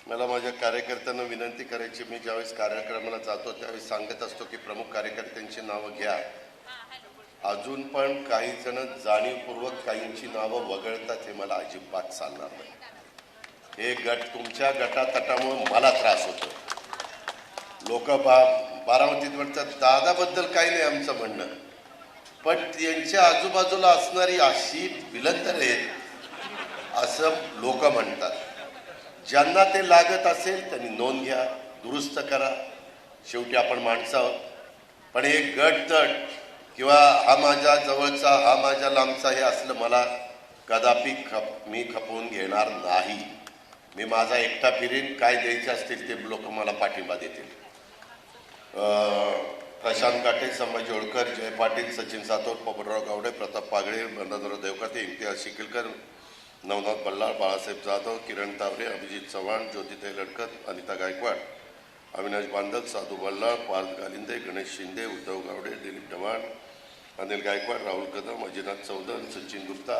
मला माझ्या कार्यकर्त्यांना विनंती करायची, मी ज्यावेळेस कार्यक्रमाला जातो त्यावेळेस सांगत असतो की प्रमुख कार्यकर्त्यांची नावं घ्या. अजून पण काही जण जाणीवपूर्वक काहींची नावं वगळतात, हे मला अजिबात चालणार नाही. हे गट तुमच्या गटातटामुळे मला त्रास होतो. लोक बारामतीत म्हणतात दादाबद्दल काही नाही आमचं म्हणणं, पण त्यांच्या आजूबाजूला असणारी अशी विलंतर आहेत असं लोक म्हणतात. ज्यांना ते लागत असेल त्यांनी नोंद घ्या, दुरुस्त करा. शेवटी आपण माणसं आहोत. पण एक गटतट किंवा हा माझ्या जवळचा हा माझ्या लांबचा हे असलं मला कदापि मी खपवून घेणार नाही. मी माझा एकटा फिरीन, काय द्यायचे असतील ते लोक मला पाठिंबा देतील. प्रशांत काटे, संभाजी होळकर, जय पाटील, सचिन सातोर, पोपटराव गावडे, प्रताप पागळे, बंडाधरराव देवकाते, इम्तियाज शिकिलकर, नवनाथ बल्लाळ, बाळासाहेब जाधव, किरण तावरे, अभिजित चव्हाण, ज्योतिताई लडकत, अनिता गायकवाड, अविनाश बांदल, साधू बल्लाळ, पार्थ गालिंदे, गणेश शिंदे, उद्धव गावडे, दिलीप ढवाण, अनिल गायकवाड, राहुल कदम, अजिनाथ चौधरी, सचिन गुप्ता,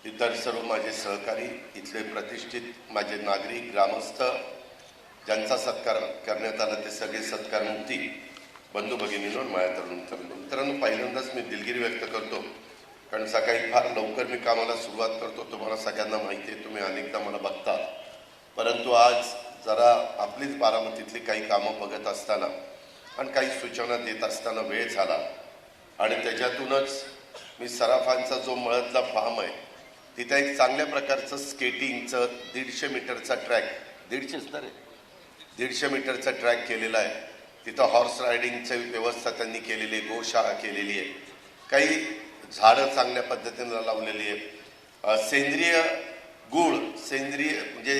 इतर सर्व माझे सहकारी, इथले प्रतिष्ठित माझे नागरिक, ग्रामस्थ, ज्यांचा सत्कार करण्यात आला ते सगळे सत्कारमुक्ती बंधू भगिनींनो, माया तरुण मित्रांनो, पहिल्यांदाच मी दिलगिरी व्यक्त करतो, कारण सकाळी फार लवकर मी कामाला सुरुवात करतो. तुम्हाला सगळ्यांना माहिती आहे, तुम्ही अनेकदा मला बघता. परंतु आज जरा आपलीच बारामतीतली काही कामं बघत असताना आणि काही सूचना देत असताना वेळ झाला आणि त्याच्यातूनच मी सराफांचा जो मळतला फार्म आहे तिथं एक चांगल्या प्रकारचं स्केटिंगचं 150 मीटरचा ट्रॅक, 150 मीटरचा ट्रॅक केलेला आहे. तिथं हॉर्स रायडिंगची व्यवस्था त्यांनी केलेली आहे, गोशाळा केलेली आहे, काही झाडं चांगल्या पद्धतीनं लावलेली आहे. सेंद्रिय गूळ, सेंद्रिय म्हणजे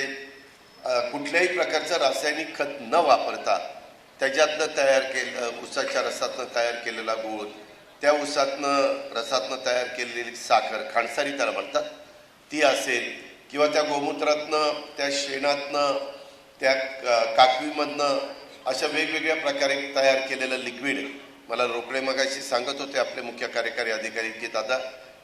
कुठल्याही प्रकारचं रासायनिक खत न वापरता त्याच्यातनं तयार केलं, ऊसाच्या रसातनं तयार केलेला गूळ, त्या ऊसातनं रसातनं तयार केलेली साखर, खांडसारी त्याला म्हणतात, ती असेल, किंवा त्या गोमूत्रातनं, त्या शेणातनं, त्या काकवीमधनं अशा वेगवेगळ्या प्रकारे तयार केलेलं लिक्विड. मला रोकडे मगाशी सांगत होते आपले मुख्य कार्यकारी अधिकारी की दादा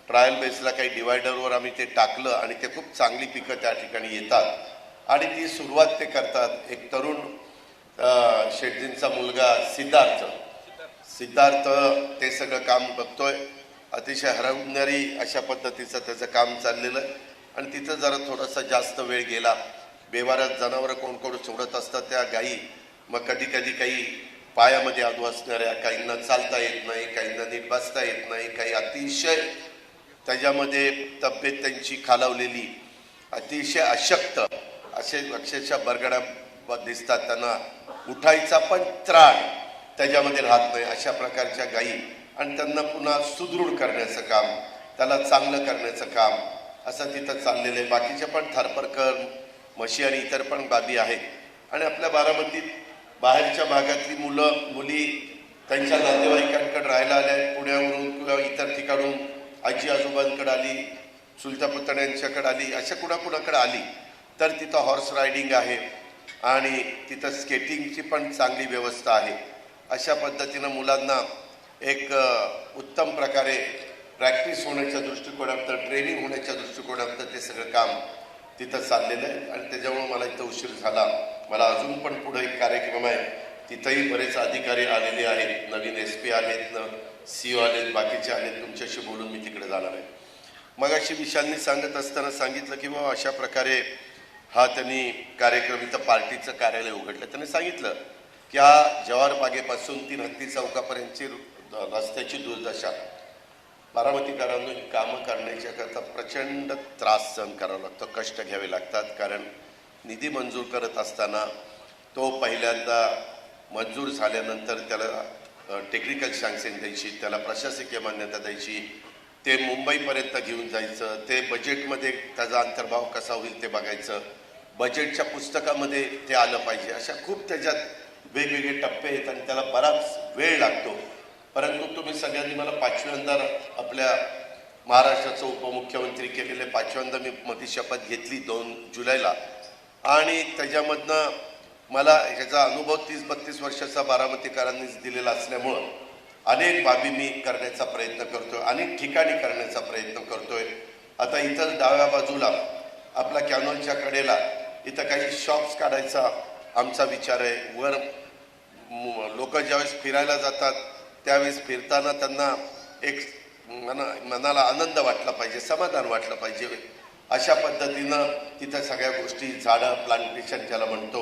ट्रायल बेसला काही डिवायडरवर आम्ही ते टाकलं आणि ते खूप चांगली पिकं त्या ठिकाणी येतात आणि ती सुरुवात ते करतात. एक तरुण शेटजींचा मुलगा सिद्धार्थ ते सगळं काम बघतोय. अतिशय हरवणारी अशा पद्धतीचं त्याचं काम चाललेलं आहे आणि तिथं जरा थोडासा जास्त वेळ गेला. बेवाऱ्यात जनावरं कोण कोण सोडत असतात त्या गायी, मग कधी कधी काही पायामध्ये आदू असणाऱ्या, काहींना चालता येत नाही, काहींना नीट बसता येत नाही, काही अतिशय त्याच्यामध्ये तब्येत त्यांची खालावलेली, अतिशय अशक्त असे अक्षरशः बरगड्या दिसतात. त्यांना उठायचा पण त्राण त्याच्यामध्ये राहत नाही, अशा प्रकारच्या गायी. आणि त्यांना पुन्हा सुदृढ करण्याचं काम, त्याला चांगलं करण्याचं काम असं तिथं चाललेलं आहे. बाकीच्या पण थारपरकर, म्हशी आणि इतर पण बाबी आहेत. आणि आपल्या बारामतीत बाहेरच्या भागातली मुलं मुली त्यांच्या नातेवाईकांकडे राहायला आल्या, पुण्यावरून किंवा इतर ठिकाणून आजी आजोबांकडे आली, चुलत्या पुतण्यांच्याकडे आली, अशा कुणाकुणाकडे आली तर तिथं हॉर्स रायडिंग आहे आणि तिथं स्केटिंगची पण चांगली व्यवस्था आहे. अशा पद्धतीनं मुलांना एक उत्तम प्रकारे प्रॅक्टिस होण्याच्या दृष्टिकोनातनं, ट्रेनिंग होण्याच्या दृष्टिकोनातनं ते सगळं काम तिथं चाललेलं आहे. आणि त्याच्यामुळे मला इथं उशीर झाला. मला अजून पण पुढे एक कार्यक्रम आहे, तिथंही बरेच अधिकारी आलेले आहेत, नवीन SP आलेत, CO आलेत, बाकीचे आलेत. तुमच्याशी बोलून मी तिकडे जाणार आहे. मग अशी विशालनी सांगत असताना सांगितलं की बाबा अशा प्रकारे हा त्यांनी कार्यक्रम इथं पार्टीचं कार्यालय उघडलं. त्यांनी सांगितलं की हा जवाहर बागेपासून 3 हत्ती चौकापर्यंतची रस्त्याची दुर्दशा, बारामतीकरांना कामं करण्याच्याकरता प्रचंड त्रास सहन करावा लागतो, कष्ट घ्यावे लागतात. कारण निधी मंजूर करत असताना तो पहिल्यांदा मंजूर झाल्यानंतर त्याला टेक्निकल सँक्शन द्यायची, त्याला प्रशासकीय मान्यता द्यायची, ते मुंबईपर्यंत घेऊन जायचं, ते बजेटमध्ये त्याचा अंतर्भाव कसा होईल ते बघायचं, बजेटच्या पुस्तकामध्ये ते आलं पाहिजे. अशा खूप त्याच्यात वेगवेगळे टप्पे आहेत आणि त्याला बराच वेळ लागतो. परंतु तुम्ही सगळ्यांनी मला 5व्यांदा आपल्या महाराष्ट्राचं उपमुख्यमंत्री केलेले 5व्यांदा मी मती शपथ घेतली 2 जुलैला. आणि त्याच्यामधनं मला ह्याचा अनुभव 30-32 वर्षाचा बारामतीकरांनीच दिलेला असल्यामुळं अनेक बाबी मी करण्याचा प्रयत्न करतोय, अनेक ठिकाणी करण्याचा प्रयत्न करतोय. आता इथं डाव्या बाजूला आपला कॅनॉलच्या कडेला इथं काही शॉप्स काढायचा आमचा विचार आहे. वर लोक ज्यावेळेस फिरायला जातात त्यावेळेस फिरताना त्यांना एक मनाला आनंद वाटला पाहिजे, समाधान वाटलं पाहिजे. अशा पद्धतीनं तिथं सगळ्या गोष्टी, झाडं, प्लांटेशन ज्याला म्हणतो,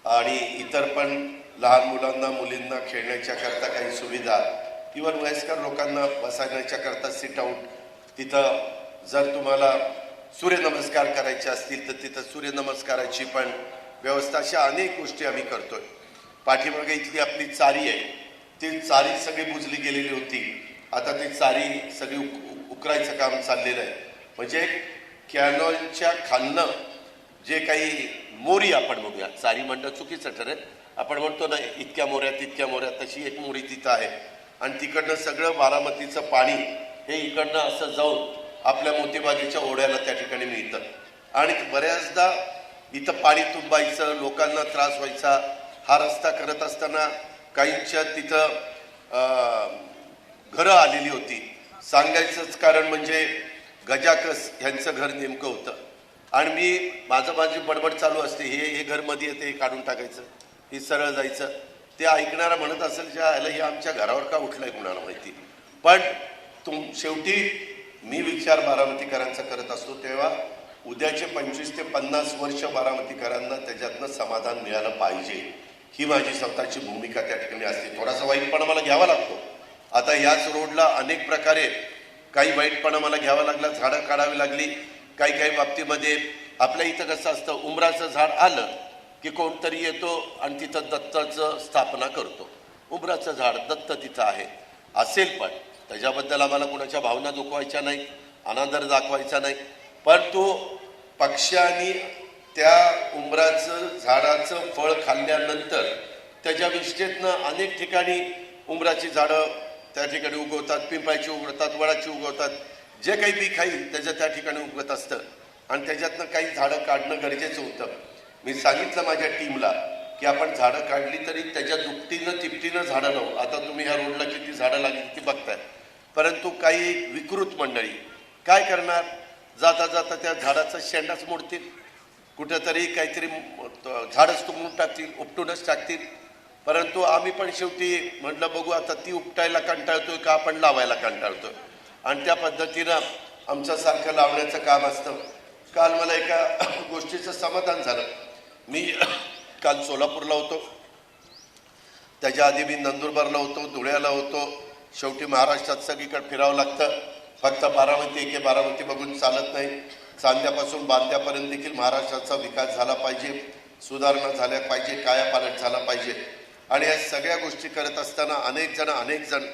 आणि इतर पण लहान मुलांना मुलींना खेळण्याच्या करता काही सुविधा, इव्हन वयस्कर लोकांना बसण्याच्या करता सिट आउट. तिथं जर तुम्हाला सूर्यनमस्कार करायचे असतील तर तिथं सूर्यनमस्काराची पण व्यवस्था. अशा अनेक गोष्टी आम्ही करतोय. पाठीमागे इथली आपली चारी आहे, ती चारी सगळी बुजली गेलेली होती. आता ती चारी सगळी उकरायचं काम चाललेलं आहे. म्हणजे कॅनॉलच्या खालनं जे काही मोरी आपण बघूया, चारी म्हणणं चुकीचं ठरेल, आपण म्हणतो ना इतक्या मोऱ्या तितक्या मोऱ्या, तशी एक मोरी तिथं आहे. आणि तिकडनं सगळं बारामतीचं पाणी हे इकडनं असं जाऊन आपल्या मोतीबागेच्या ओढ्याला त्या ठिकाणी मिळतं. आणि बऱ्याचदा इथं पाणी तुंबायचं, लोकांना त्रास व्हायचा. हा रस्ता करत असताना काहींच्या तिथं घरं आलेली होती. सांगायचंच कारण म्हणजे गजाकस ह्यांचं घर नेमकं होतं. आणि माझी बडबड चालू असते, हे घर मध्ये येते, हे काढून टाकायचं, हे सरळ जायचं. ते ऐकणारा म्हणत असेल ज्या ह्याला हे आमच्या घरावर का उठलंय कुणाला माहिती. पण शेवटी मी विचार बारामतीकरांचा करत असतो तेव्हा उद्याचे 25 ते 50 वर्ष बारामतीकरांना त्याच्यातनं समाधान मिळालं पाहिजे, ही माझी स्वतःची भूमिका त्या ठिकाणी असते. थोडासा वाईटपणा मला घ्यावा लागतो. आता याच रोडला अनेक प्रकारे काही वाईटपणा मला घ्यावा लागला, झाडं काढावी लागली. काही बाबतीमध्ये आपल्या इथं कसं असतं, उंबराचं झाड आलं की कोणतरी येतो आणि तिथं दत्ताचं स्थापना करतो. उंबराचं झाड दत्त तिथं आहे असेल, पण त्याच्याबद्दल आम्हाला कुणाच्या भावना दुखवायच्या नाही, अनादर दाखवायचा नाही. पण तो पक्ष्याने त्या उंबराचं झाडाचं फळ खाल्ल्यानंतर त्याच्या विष्ठेतनं अनेक ठिकाणी उंबराची झाडं त्या ठिकाणी उगवतात, पिंपळाची उगवतात, वडाची उगवतात. जे काही बी खाईल त्याच्या त्या ठिकाणी उगवत असतं आणि त्याच्यातनं काही झाडं काढणं गरजेचं होतं. मी सांगितलं माझ्या टीमला की आपण झाडं काढली तरी त्याच्या दुपटीनं तिपटीनं झाडं लावू. आता तुम्ही ह्या रोडला किती झाडं लागली ती बघताय. परंतु काही विकृत मंडळी काय करणार, जाता जाता त्या झाडाचा शेंडाच मोडतील, कुठेतरी काहीतरी झाडच तुंबून टाकतील, उपटूनच टाकतील. परंतु आम्ही पण शेवटी म्हटलं बघू आता ती उपटायला कंटाळतोय का आपण लावायला कंटाळतोय, आणि त्या पद्धतीनं आमचं सारखं लावण्याचं काम असतं. काल मला एका गोष्टीचं समाधान झालं. मी काल सोलापूरला होतो, त्याच्या आधी मी नंदुरबारला होतो, धुळ्याला होतो. शेवटी महाराष्ट्रात सगळीकडे फिरावं लागतं. फक्त बारामती बघून चालत नाही. चांद्यापासून बांद्यापर्यंत देखील महाराष्ट्राचा विकास झाला पाहिजे, सुधारणा झाल्या पाहिजे, कायापालट झाला पाहिजे. आणि या सगळ्या गोष्टी करत असताना अनेक जण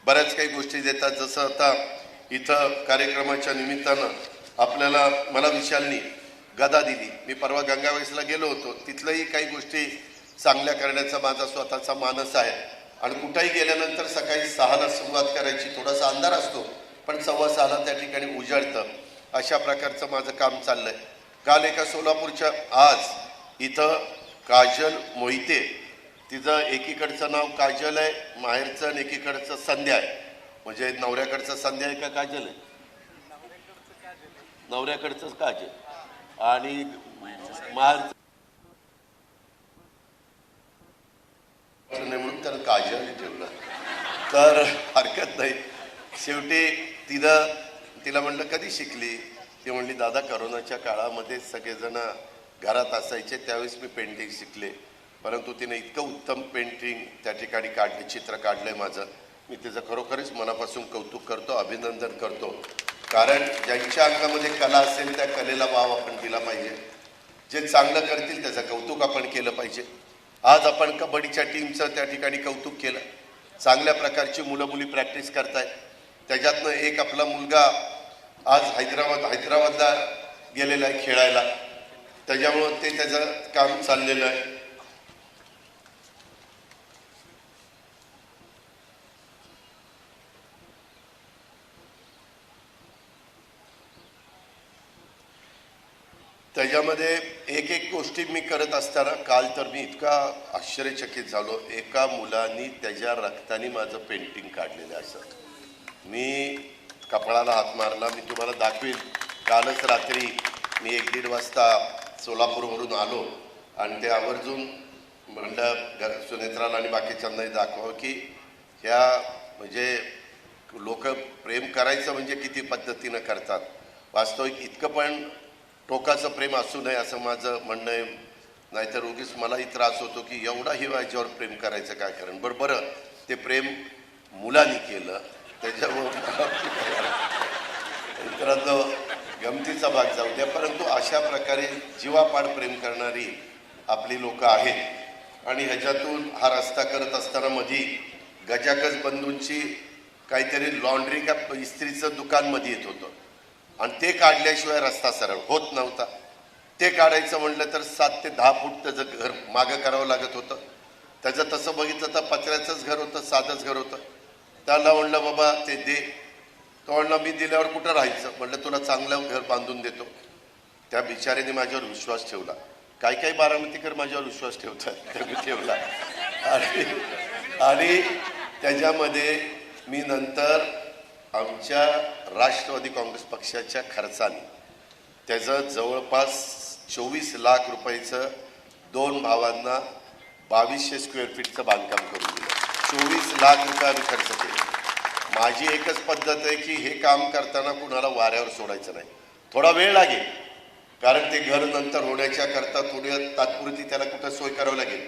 बऱ्याच काही गोष्टी देतात. जसं आता इथं कार्यक्रमाच्या निमित्तानं मला विशालनी गदा दिली. मी परवा गंगावेसला गेलो होतो, तिथलंही काही गोष्टी चांगल्या करण्याचा माझा स्वतःचा मानस आहे. आणि कुठेही गेल्यानंतर सकाळी 6ला सुरुवात करायची, थोडासा अंधार असतो पण 6:15 त्या ठिकाणी उजाडतं. अशा प्रकारचं माझं काम चाललंय. काल एका सोलापूरच्या, आज इथं काजल मोहिते, तिचं एकीकडचं नाव काजल आहे माहेरचं आणि एकीकडचं संध्या आहे. म्हणजे नवऱ्याकडचं संध्या आहे का काजल आहे? नवऱ्याकडचंच काजल आणि माहेरचं म्हणून तर काजल ठेवलं तर हरकत नाही. शेवटी तिला म्हणलं कधी शिकली? ती म्हणली दादा करोनाच्या काळामध्ये सगळेजण घरात असायचे त्यावेळेस मी पेंटिंग शिकले. परंतु तिने इतकं उत्तम पेंटिंग त्या ठिकाणी काढले, चित्र काढलंय माझं. मी तिचं खरोखरच मनापासून कौतुक करतो, अभिनंदन करतो. कारण ज्यांच्या अंगामध्ये कला असेल त्या कलेला वाव आपण दिला पाहिजे. जे चांगलं करतील त्याचं कौतुक आपण केलं पाहिजे. आज आपण कबड्डीच्या टीमचं त्या ठिकाणी कौतुक केलं. चांगल्या प्रकारची मुलं मुली प्रॅक्टिस करतायत. त्याच्यातनं एक आपला मुलगा आज हैदराबादला गेलेला आहे खेळायला, त्याच्यामुळं ते त्याचं काम चाललेलं आहे. त्याच्यामध्ये एक गोष्टी मी करत असताना काल तर मी इतका आश्चर्यचकित झालो. एका मुलांनी त्याच्या रक्ताने माझं पेंटिंग काढलेलं असं. मी कपाळाला हात मारला. मी तुम्हाला दाखवेल. कालच रात्री मी 1-1.5 वाजता सोलापूरवरून आलो आणि ते आवर्जून म्हणलं सुनेत्राला आणि बाकीच्यांनाही दाखवावं की ह्या म्हणजे लोक प्रेम करायचं म्हणजे किती पद्धतीनं करतात. वास्तविक इतकं पण टोकाचं प्रेम असू नये असं माझं म्हणणं आहे. नाहीतर उगीच मलाही त्रास होतो की एवढाही माझ्यावर प्रेम करायचं काय कारण. बरं ते प्रेम मुलांनी केलं त्याच्यामुळं मित्रांनो गमतीचा भाग जाऊ द्या. परंतु अशा प्रकारे जीवापाड प्रेम करणारी आपली लोक आहेत. आणि ह्याच्यातून हा रस्ता करत असताना मधी गजाकज बंधूंची काहीतरी लॉन्ड्री का इस्त्रीचं दुकान मध्ये येत होतं आणि ते काढल्याशिवाय रस्ता सरळ होत नव्हता. ते काढायचं म्हटलं तर 7 ते 10 फूट त्याचं घर मागं करावं लागत होतं. त्याचं तसं बघितलं तर पत्र्याचंच घर होतं, साधंच घर होतं. त्याला म्हणलं बाबा ते दे. तो म्हणला मी दिल्यावर कुठं राहायचं. म्हटलं तुला चांगलं घर बांधून देतो. त्या बिचाऱ्याने माझ्यावर विश्वास ठेवला. काही बारामतीकर माझ्यावर विश्वास ठेवतात, त्यांनी ठेवला. आणि त्याच्यामध्ये मी नंतर आमच्या राष्ट्रवादी काँग्रेस पक्षाच्या खर्चाने त्याचं जवळपास 24 लाख रुपयाचं 2 भावांना 2200 स्क्वेअर फीटचं बांधकाम करून दिलं. 24 लाख रुपये आम्ही खर्च केले. माझी एकच पद्धत आहे की हे काम करताना कुणाला वाऱ्यावर सोडायचं नाही. थोडा वेळ लागेल कारण ते घर नंतर होण्याच्या करता थोडी तात्पुरती त्याला कुठं सोय करावं लागेल.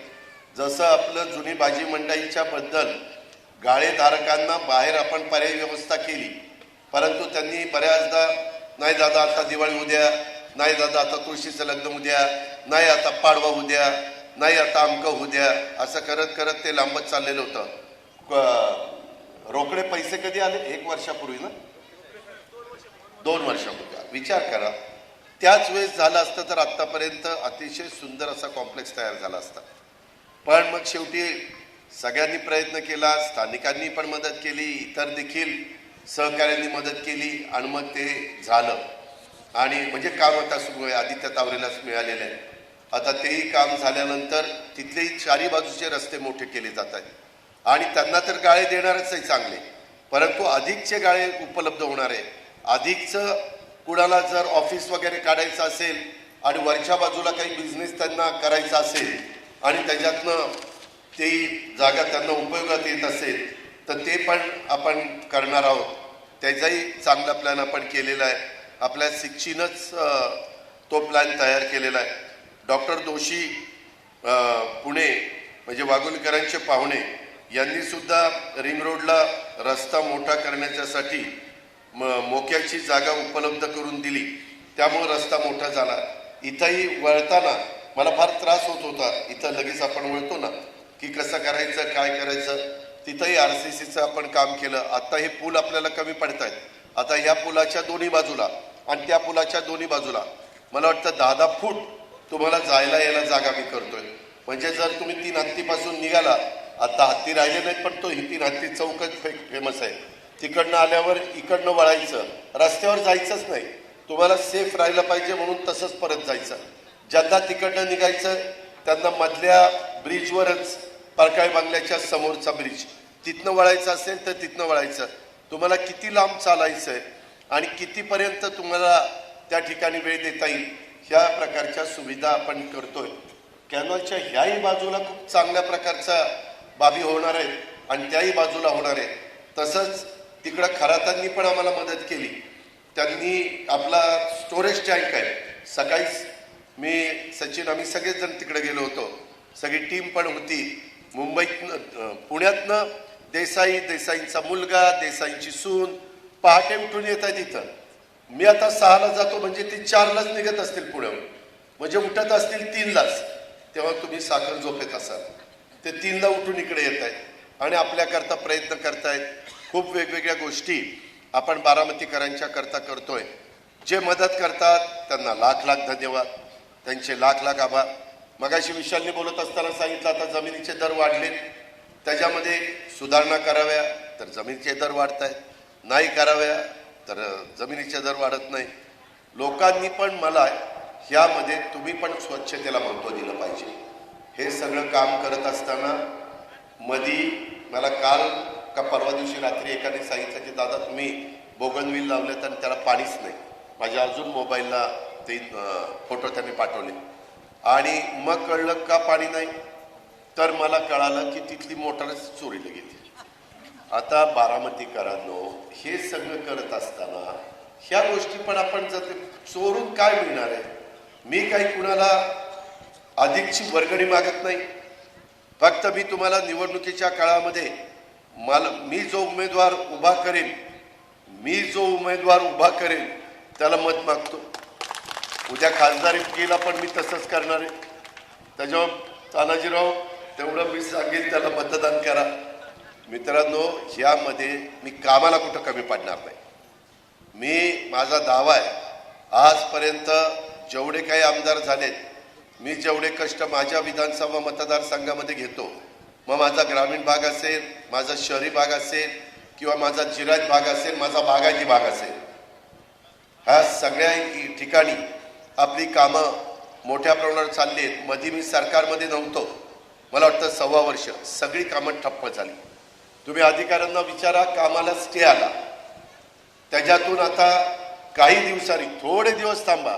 जसं आपलं जुनी भाजी मंडईच्या बद्दल गाळेधारकांना बाहेर आपण पर्यायी व्यवस्था केली, परंतु त्यांनी बऱ्याचदा नाही दादा आता दिवाळी उद्या, नाही दादा आता तुळशीचं लग्न उद्या, नाही आता पाडवा उद्या, नाही आता अमकं उद्या, असं करत करत ते लांबत चाललेलं होतं. रोकडे पैसे कधी आले? 1 वर्षापूर्वी ना, 2 वर्षापूर्वी. विचार करा त्याच वेळेस झालं असतं तर आत्तापर्यंत अतिशय सुंदर असा कॉम्प्लेक्स तयार झाला असता. पण मग शेवटी सगळ्यांनी प्रयत्न केला, स्थानिकांनी पण मदत केली, इतर देखील सहकार्यांनी मदत केली आणि मग ते झालं. आणि म्हणजे काम आता सुरू आहे, आदित्य तावरेलाच मिळालेलं आहे. आता तेही काम झाल्यानंतर तिथलेही 4ही बाजूचे रस्ते मोठे केले जात आहेत आणि त्यांना तर गाळे देणारच आहे चांगले, परंतु अधिकचे गाळे उपलब्ध होणार आहे. अधिकचं कुणाला जर ऑफिस वगैरे काढायचं असेल आणि वरच्या बाजूला काही बिझनेस त्यांना करायचा असेल आणि त्याच्यातनं तेही जागा त्यांना उपयोगात येत असेल तर ते पण आपण करणार आहोत. त्याचाही चांगला प्लॅन आपण केलेला आहे. आपल्या सिक्चीनच तो प्लॅन तयार केलेला आहे. डॉक्टर दोशी पुणे म्हणजे वाघोलीकरांचे पाहुणे यांनी सुद्धा रिंग रोडला रस्ता मोठा करण्याच्यासाठी मोक्याची जागा उपलब्ध करून दिली, त्यामुळे रस्ता मोठा झाला. इथंही वळताना मला फार त्रास होत होता. इथं लगेच आपण वळतो ना की कसं करायचं काय करायचं, तिथंही RCCचं आपण काम केलं. आता हे पूल आपल्याला कमी पडत आहेत. आता ह्या पुलाच्या दोन्ही बाजूला आणि त्या पुलाच्या दोन्ही बाजूला मला वाटतं 10-10 फूट तुम्हाला जायला यायला जागा मी करतोय. म्हणजे जर तुम्ही 3 हत्तीपासून निघाला, आता हत्ती राहिले नाहीत पण तो 3 हत्ती चौकच फेमस आहे. तिकडनं आल्यावर इकडनं वळायचं, रस्त्यावर जायचंच नाही. तुम्हाला सेफ राहिलं पाहिजे म्हणून तसंच परत जायचं. ज्यांना तिकडनं निघायचं त्यांना मधल्या ब्रिजवरच परकाळ बांगल्याच्या समोरचा ब्रिज तिथनं वळायचं असेल तर तिथनं वळायचं. तुम्हाला किती लांब चालायचं आहे आणि कितीपर्यंत तुम्हाला त्या ठिकाणी वेळ देता येईल ह्या प्रकारच्या सुविधा आपण करतोय. कॅनॉलच्या ह्याही बाजूला खूप चांगल्या प्रकारच्या बाबी होणार आहेत आणि त्याही बाजूला होणार आहेत. तसंच तिकडं खरातांनी पण आम्हाला मदत केली. त्यांनी आपला स्टोरेज टँक आहे. सकाळीच मी सचिन आम्ही सगळेच जण तिकडे गेलो होतो. सगळी टीम पण होती. मुंबईतनं पुण्यातनं देसाईंचा मुलगा, देसाईंची सून पहाटे उठून येत आहे तिथं. मी आता 6ला जातो म्हणजे ते 4लाच निघत असतील पुण्याहून, म्हणजे उठत असतील 3लाच. तेव्हा तुम्ही साखर झोपेत असाल. ते 3ला उठून इकडे येत आहेत आणि आपल्याकरता प्रयत्न करतायत. खूप वेगवेगळ्या गोष्टी आपण बारामतीकरांच्या करता करतोय. जे मदत करतात त्यांना लाख लाख धन्यवाद, त्यांचे लाख लाख आभार. मगाशी विशालने बोलत असताना सांगितलं आता जमिनीचे दर वाढले, त्याच्यामध्ये सुधारणा कराव्या तर जमिनीचे दर वाढत आहेत, नाही कराव्या तर जमिनीचे दर वाढत नाही. लोकांनी पण मला ह्यामध्ये तुम्ही पण स्वच्छतेला महत्त्व दिलं पाहिजे. हे सगळं काम करत असताना मधी मला काल का परवा दिवशी रात्री एकाने सांगितलं की दादा तुम्ही बोगनविल लावलेत आणि त्याला पाणीच नाही. माझ्या अजून मोबाईलला फोटो त्यांनी पाठवले आणि मग कळलं का पाणी नाही, तर मला कळालं की तिथली मोटारच चोरीला गेली. आता बारामतीकरांनो, हे सगळं करत असताना ह्या गोष्टी पण आपण जर चोरून काय मिळणार आहे? मी काही कुणाला अधिकची वर्गणी मागत नाही. फक्त मी तुम्हाला निवडणुकीच्या काळामध्ये मी जो उमेदवार उभा करेन त्याला मत मागतो. उद्या खासदारकीला पण मी तसंच करणार आहे. त्याच्यावर तानाजीराव तेवढं मी सांगेन त्याला मतदान करा. मित्रांनो, ह्यामध्ये मी कामाला कुठं कमी पडणार नाही. माझा दावा आहे, आजपर्यंत जेवढे काही आमदार झालेत, मी जेवढे कष्ट माझ्या विधानसभा मतदारसंघामध्ये घेतो, मग माझा ग्रामीण भाग असेल, माझा शहरी भाग असेल किंवा माझा जिरायत भाग असेल, माझा बागायती भाग असेल, ह्या सगळ्या ठिकाणी आपली कामं मोठ्या प्रमाणावर चालली आहेत. मध्ये मी सरकारमध्ये नव्हतो, मला वाटतं 6 वर्ष सगळी कामं ठप्प झाली. तुम्ही अधिकाऱ्यांना विचारा, कामाला स्टे आला. त्याच्यातून आता काही दिवसांनी, थोडे दिवस थांबा,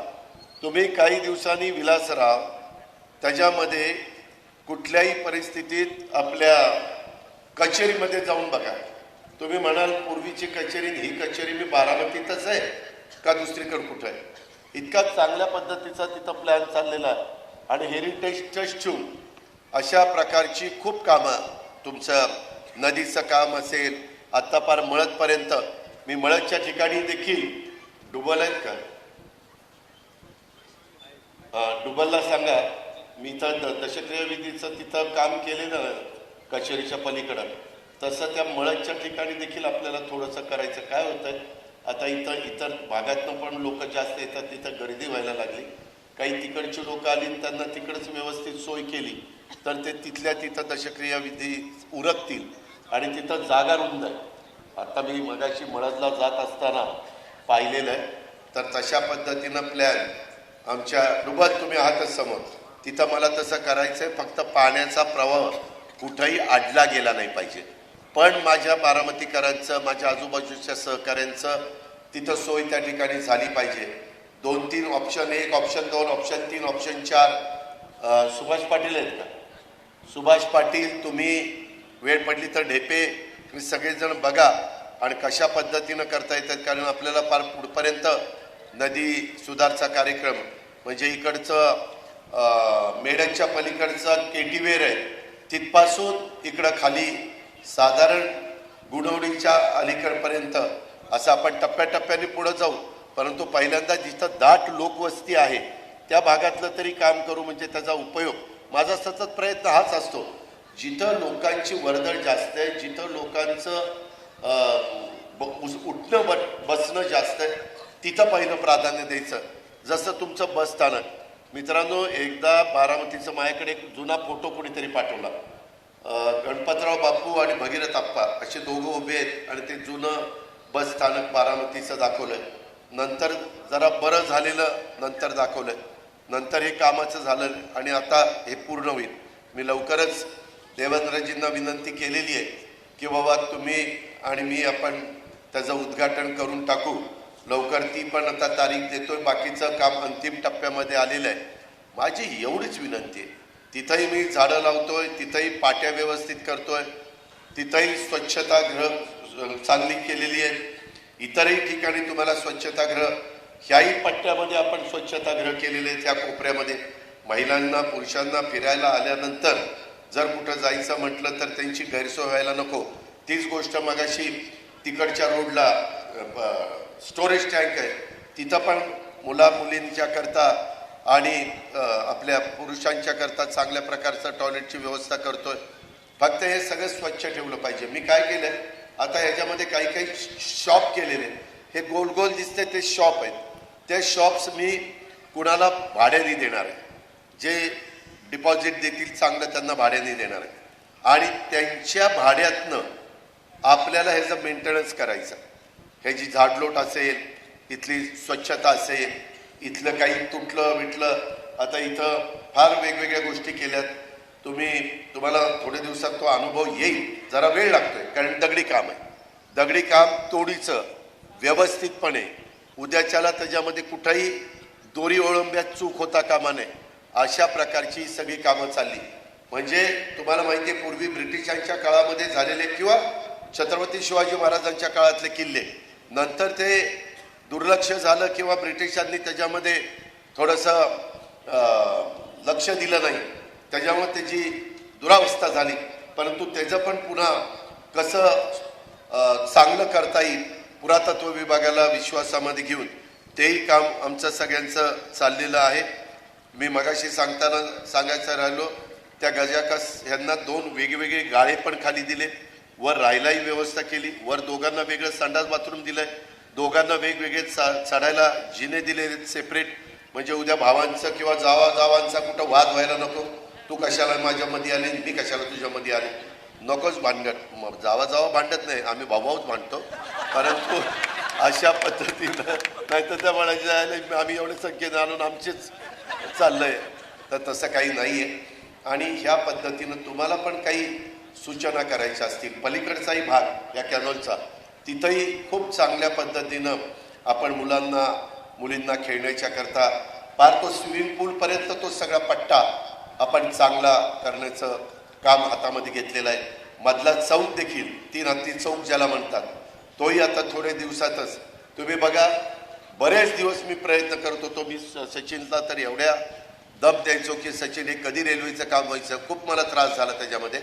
तुम्ही काही दिवसांनी विलासराव त्याच्यामध्ये कुठल्याही परिस्थितीत आपल्या कचेरीमध्ये जाऊन बघा. तुम्ही म्हणाल पूर्वीची कचेरी ही कचेरी मी बारामतीतच आहे का दुसरीकडे कुठं आहे? इतका चांगल्या पद्धतीचा तिथं प्लॅन चाललेला आहे आणि हेरिटेज ट्रस्ट ठेवून अशा प्रकारची खूप कामं, तुमचं नदीचं काम असेल, आत्ता पार मळदपर्यंत. मी मळदच्या ठिकाणी देखील डुबल आहेत का? डुबलला सांगा, मी इथं दशक्रिया विधीचं तिथं काम केलेलं कचेरीच्या पलीकडं, तसं त्या मळदच्या ठिकाणी देखील आपल्याला थोडंसं करायचं. काय होतंय आता इतर भागातनं पण लोक जास्त येतात, तिथं गर्दी व्हायला लागली. काही तिकडची लोक आली आणि त्यांना तिकडच व्यवस्थित सोय केली तर ते तिथल्या तिथं दशक्रिया विधी उरकतील आणि तिथं जागा रुंद आहे. आता मी मगाशी मळदला जात असताना पाहिलेलं आहे, तर तशा पद्धतीनं प्लॅन आमच्या डुबल, तुम्ही आहातच समोर, तिथं मला तसं करायचं आहे. फक्त पाण्याचा प्रवाह कुठंही अडला गेला नाही पाहिजे. पण माझ्या बारामतीकरांचं, माझ्या आजूबाजूच्या सहकाऱ्यांचं तिथं सोय त्या ठिकाणी झाली पाहिजे. 2-3 option, 1 option 2 option 3 option 4. Subhash Patil आहेत का? सुभाष पाटील, तुम्ही वेळ पडली तर ढेपे, तुम्ही सगळेजण बघा आणि कशा पद्धतीनं करता येतात. कारण आपल्याला फार पुढपर्यंत नदी सुधारचा कार्यक्रम म्हणजे इकडचं मेडनच्या पलीकडचं केटीवेर आहे, तिथपासून इकडं खाली साधारण गुणवडीच्या अलीकडपर्यंत असं आपण टप्प्याटप्प्याने पुढे जाऊ. परंतु पहिल्यांदा जिथं दाट लोकवस्ती आहे त्या भागातलं तरी काम करू, म्हणजे त्याचा उपयोग. माझा सतत प्रयत्न हाच असतो, जिथं लोकांची वर्दळ जास्त आहे, जिथं लोकांचं उठणं बसणं जास्त आहे, तिथं पहिलं प्राधान्य द्यायचं. जसं तुमचं बस स्थानक. मित्रांनो, एकदा बारामतीचं माझ्याकडे एक जुना फोटो कोणीतरी पाठवला. गणपतराव बापू आणि भगीरथ आप्पा असे दोघं उभे आहेत आणि ते जुनं बस स्थानक बारामतीचं दाखवलंय. नंतर जरा बरं झालेलं नंतर दाखवलंय, नंतर हे कामाचं झालं आणि आता हे पूर्ण होईल. मी लवकरच देवेंद्रजींना विनंती केलेली आहे की बाबा तुम्ही आणि मी आपण त्याचं उद्घाटन करून टाकू लवकर. ती पण आता तारीख देतोय, बाकीचं काम अंतिम टप्प्यामध्ये आलेलं आहे. माझी एवढीच विनंती आहे, तिथंही मी झाडं लावतोय, तिथंही पाट्या व्यवस्थित करतोय, तिथंही स्वच्छतागृह चांगली केलेली आहे. इतरही ठिकाणी तुम्हाला स्वच्छतागृह, ह्याही पट्ट्यामध्ये आपण स्वच्छतागृह केलेले आहेत. त्या कोपऱ्यामध्ये महिलांना पुरुषांना फिरायला आल्यानंतर जर कुठं जायचं म्हटलं तर त्यांची गैरसोय व्हायला नको. तीच गोष्ट मगाशी तिकडच्या रोडला स्टोरेज टँक आहे, तिथं पण मुला मुलींच्या करता आणि आपल्या पुरुषांच्या करता चांगल्या प्रकारचं टॉयलेटची व्यवस्था करतोय. फक्त हे सगळं स्वच्छ ठेवलं पाहिजे. मी काय केलंय आता ह्याच्यामध्ये काही काही शॉप केलेले, हे गोल गोल दिसते ते शॉप आहेत. ते शॉप्स मी कुणाला भाड्याने देणार आहे, जे डिपॉझिट देतील चांगलं त्यांना भाड्याने देणार आहे आणि त्यांच्या भाड्यातनं आपल्याला ह्याचं मेंटेनन्स करायचं. ह्याची झाडलोट असेल, इथली स्वच्छता असेल, इथलं काही तुटलं विटलं. आता इथं फार वेगवेगळ्या गोष्टी केल्यात. तुम्हाला थोड्या दिवसात तो अनुभव येईल. जरा वेळ लागतोय कारण दगडी काम आहे. दगडी काम तोडीचं व्यवस्थितपणे उद्याच्याला त्याच्यामध्ये कुठंही दोरी ओळंब्यात चूक होता कामा नये अशा प्रकारची सगळी कामं चालली. म्हणजे तुम्हाला माहिती आहे पूर्वी ब्रिटिशांच्या काळामध्ये झालेले किंवा छत्रपती शिवाजी महाराजांच्या काळातले किल्ले नंतर ते दुर्लक्ष झालं किंवा ब्रिटिशांनी त्याच्यामध्ये थोडंसं लक्ष दिलं नाही, त्याच्यामुळे त्याची दुरावस्था झाली. परंतु त्याचं पण पुन्हा कसं चांगलं करता येईल पुरातत्व विभागाला विश्वासामध्ये घेऊन तेही काम आमचं सगळ्यांचं चाललेलं आहे. मी मगाशी सांगायचं राहिलो, त्या गजाकस यांना 2 वेगवेगळे गाळे पण खाली दिले, वर राहायलाही व्यवस्था केली, वर दोघांना वेगळं संडास बाथरूम दिलंय, दोघांना वेगवेगळे चढायला जिने दिले सेपरेट. म्हणजे उद्या भावांचं किंवा जावांचा कुठं वाद व्हायला नको, तू कशाला माझ्यामध्ये आले मी कशाला तुझ्यामध्ये आले, नकोच भांडत. जावा भांडत नाही, आम्ही भाऊच भांडतो. परंतु अशा पद्धतीनं नाही तर त्या म्हणायच्या आम्ही एवढ्या संख्येने आणून आमचेच चाललंय, तर तसं काही नाही आहे. आणि ह्या पद्धतीनं तुम्हाला पण काही सूचना करायच्या असतील, पलीकडचाही भाग या कॅनॉलचा तिथंही खूप चांगल्या पद्धतीनं आपण मुलींना खेळण्याच्या करता पार तो स्विमिंग पूलपर्यंत तो सगळा पट्टा आपण चांगला करण्याचं काम हातामध्ये घेतलेलं आहे. मधला चौक देखील 3 हत्ती चौक ज्याला म्हणतात तोही आता थोड्या दिवसातच तुम्ही बघा. बरेच दिवस मी प्रयत्न करत होतो, मी सचिनला तर एवढ्या दब द्यायचो की सचिन हे कधी रेल्वेचं काम व्हायचं, खूप मला त्रास झाला त्याच्यामध्ये.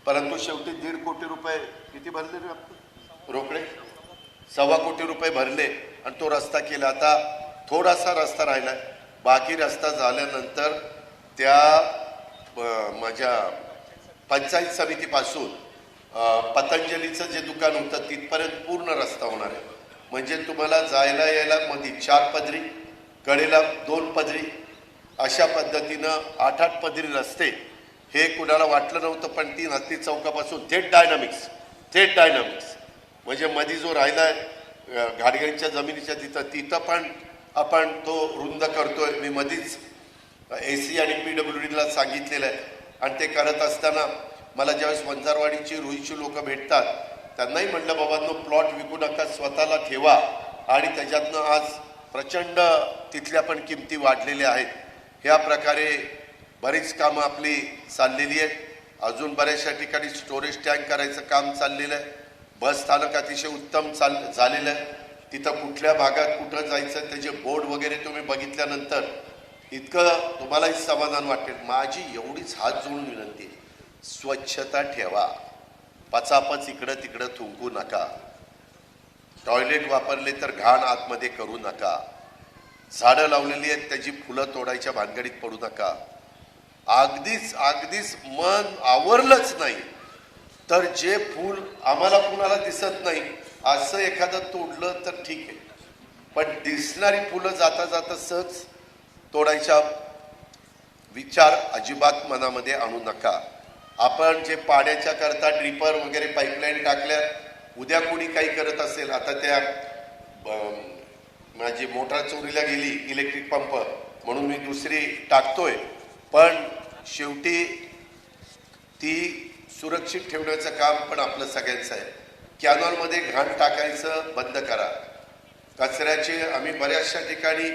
परंतु शेवटी 1.5 कोटी रुपये किती भरले रे आपण रोकडे, 1.25 कोटी रुपये भरले आणि तो रस्ता केला. आता थोडासा रस्ता राहिला, बाकी रस्ता झाल्यानंतर त्या माझ्या पंचायत समितीपासून पतंजलीचं जे दुकान होतं तिथपर्यंत पूर्ण रस्ता होणार आहे. म्हणजे तुम्हाला जायला यायला मध्ये 4 पदरी, कडेला 2 पदरी, अशा पद्धतीनं 8-8 पदरी रस्ते. हे कुणाला वाटलं नव्हतं, पण 3 हत्ती चौकापासून थेट डायनामिक्स म्हणजे मध्ये जो राहिला घाटग्यांच्या जमिनीच्या तिथं पण आपण तो रुंद करतोय. मी मधीच AC आणि PWDला सांगितलेलं आहे. आणि ते करत असताना मला ज्यावेळेस वंजारवाडीची रुईची लोक भेटतात त्यांनाही म्हटलं बाबांनो प्लॉट विकू नका, स्वतःला ठेवा. आणि त्याच्यातनं आज प्रचंड तिथल्या पण किमती वाढलेल्या आहेत. ह्या प्रकारे बरीच कामं आपली चाललेली आहेत. अजून बऱ्याचशा ठिकाणी स्टोरेज टँक करायचं काम चाललेलं आहे. बस स्थानक अतिशय उत्तम झालेलं आहे. तिथं कुठल्या भागात कुठं जायचं त्याचे बोर्ड वगैरे तुम्ही बघितल्यानंतर इतकं तुम्हालाही समाधान वाटेल. माझी एवढीच हात जोडून विनंती आहे, स्वच्छता ठेवा, पचापच इकडं तिकडं थुंकू नका, टॉयलेट वापरले तर घाण आतमध्ये करू नका, झाडं लावलेली आहेत त्याची फुलं तोडायच्या भानगडीत पडू नका. अगदीच मन आवरलंच नाही तर जे फूल आम्हाला कुणाला दिसत नाही असं एखादं तोडलं तर ठीक आहे, पण दिसणारी फुलं जाता जाता सहज तोडायचा विचार अजिबात मनामध्ये आणू नका. आपण जे पाण्याच्या करता ड्रिपर वगैरे पाईपलाईन टाकल्या, उद्या कोणी काही करत असेल, आता त्या माझी मोटार चोरीला गेली इलेक्ट्रिक पंप म्हणून मी दुसरी टाकतोय, पण शेवटी ती सुरक्षित ठेवण्याचं काम पण आपलं सगळ्यांचं आहे. कॅनॉलमध्ये घाण टाकायचं बंद करा. कचऱ्याचे आम्ही बऱ्याचशा ठिकाणी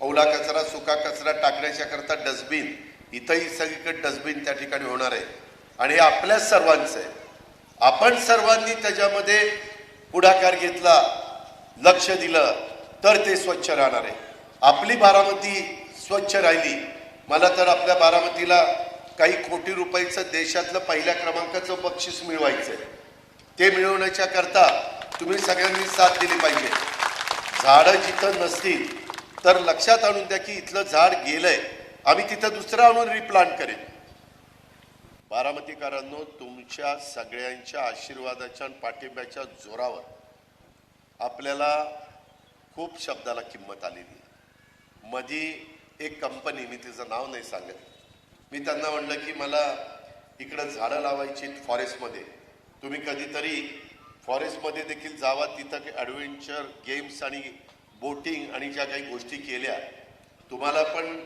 ओला कचरा सुका कचरा टाकण्याच्या करता डस्टबिन, इथंही सगळीकडे डस्टबिन त्या ठिकाणी होणार आहे. आणि हे आपल्या सर्वांचं आहे. आपण सर्वांनी त्याच्यामध्ये पुढाकार घेतला, लक्ष दिलं तर ते स्वच्छ राहणार आहे. आपली बारामती स्वच्छ राहिली. मला तर आपल्या बारामतीला काही कोटी रुपयाचं देशातलं पहिल्या क्रमांकाचं बक्षीस मिळवायचंय. ते मिळवण्याच्या करता तुम्ही सगळ्यांनी साथ दिली पाहिजे. झाडं जिथं नसतील तर लक्षात आणून द्या की इथलं झाड गेलंय, आम्ही तिथं दुसरं आणून रिप्लांट करेन. बारामतीकरांनो, तुमच्या सगळ्यांच्या आशीर्वादाच्या आणि पाठिंब्याच्या जोरावर आपल्याला खूप शब्दाला किंमत आलेली. मधी एक कंपनी, मी तिचं नाव नाही सांगत, मी त्यांना म्हणलं की मला इकडं झाडं लावायची फॉरेस्टमध्ये, तुम्ही कधीतरी फॉरेस्टमध्ये देखील जावा, तिथं ॲडव्हेंचर गेम्स आणि बोटिंग आणि ज्या काही गोष्टी केल्या तुम्हाला पण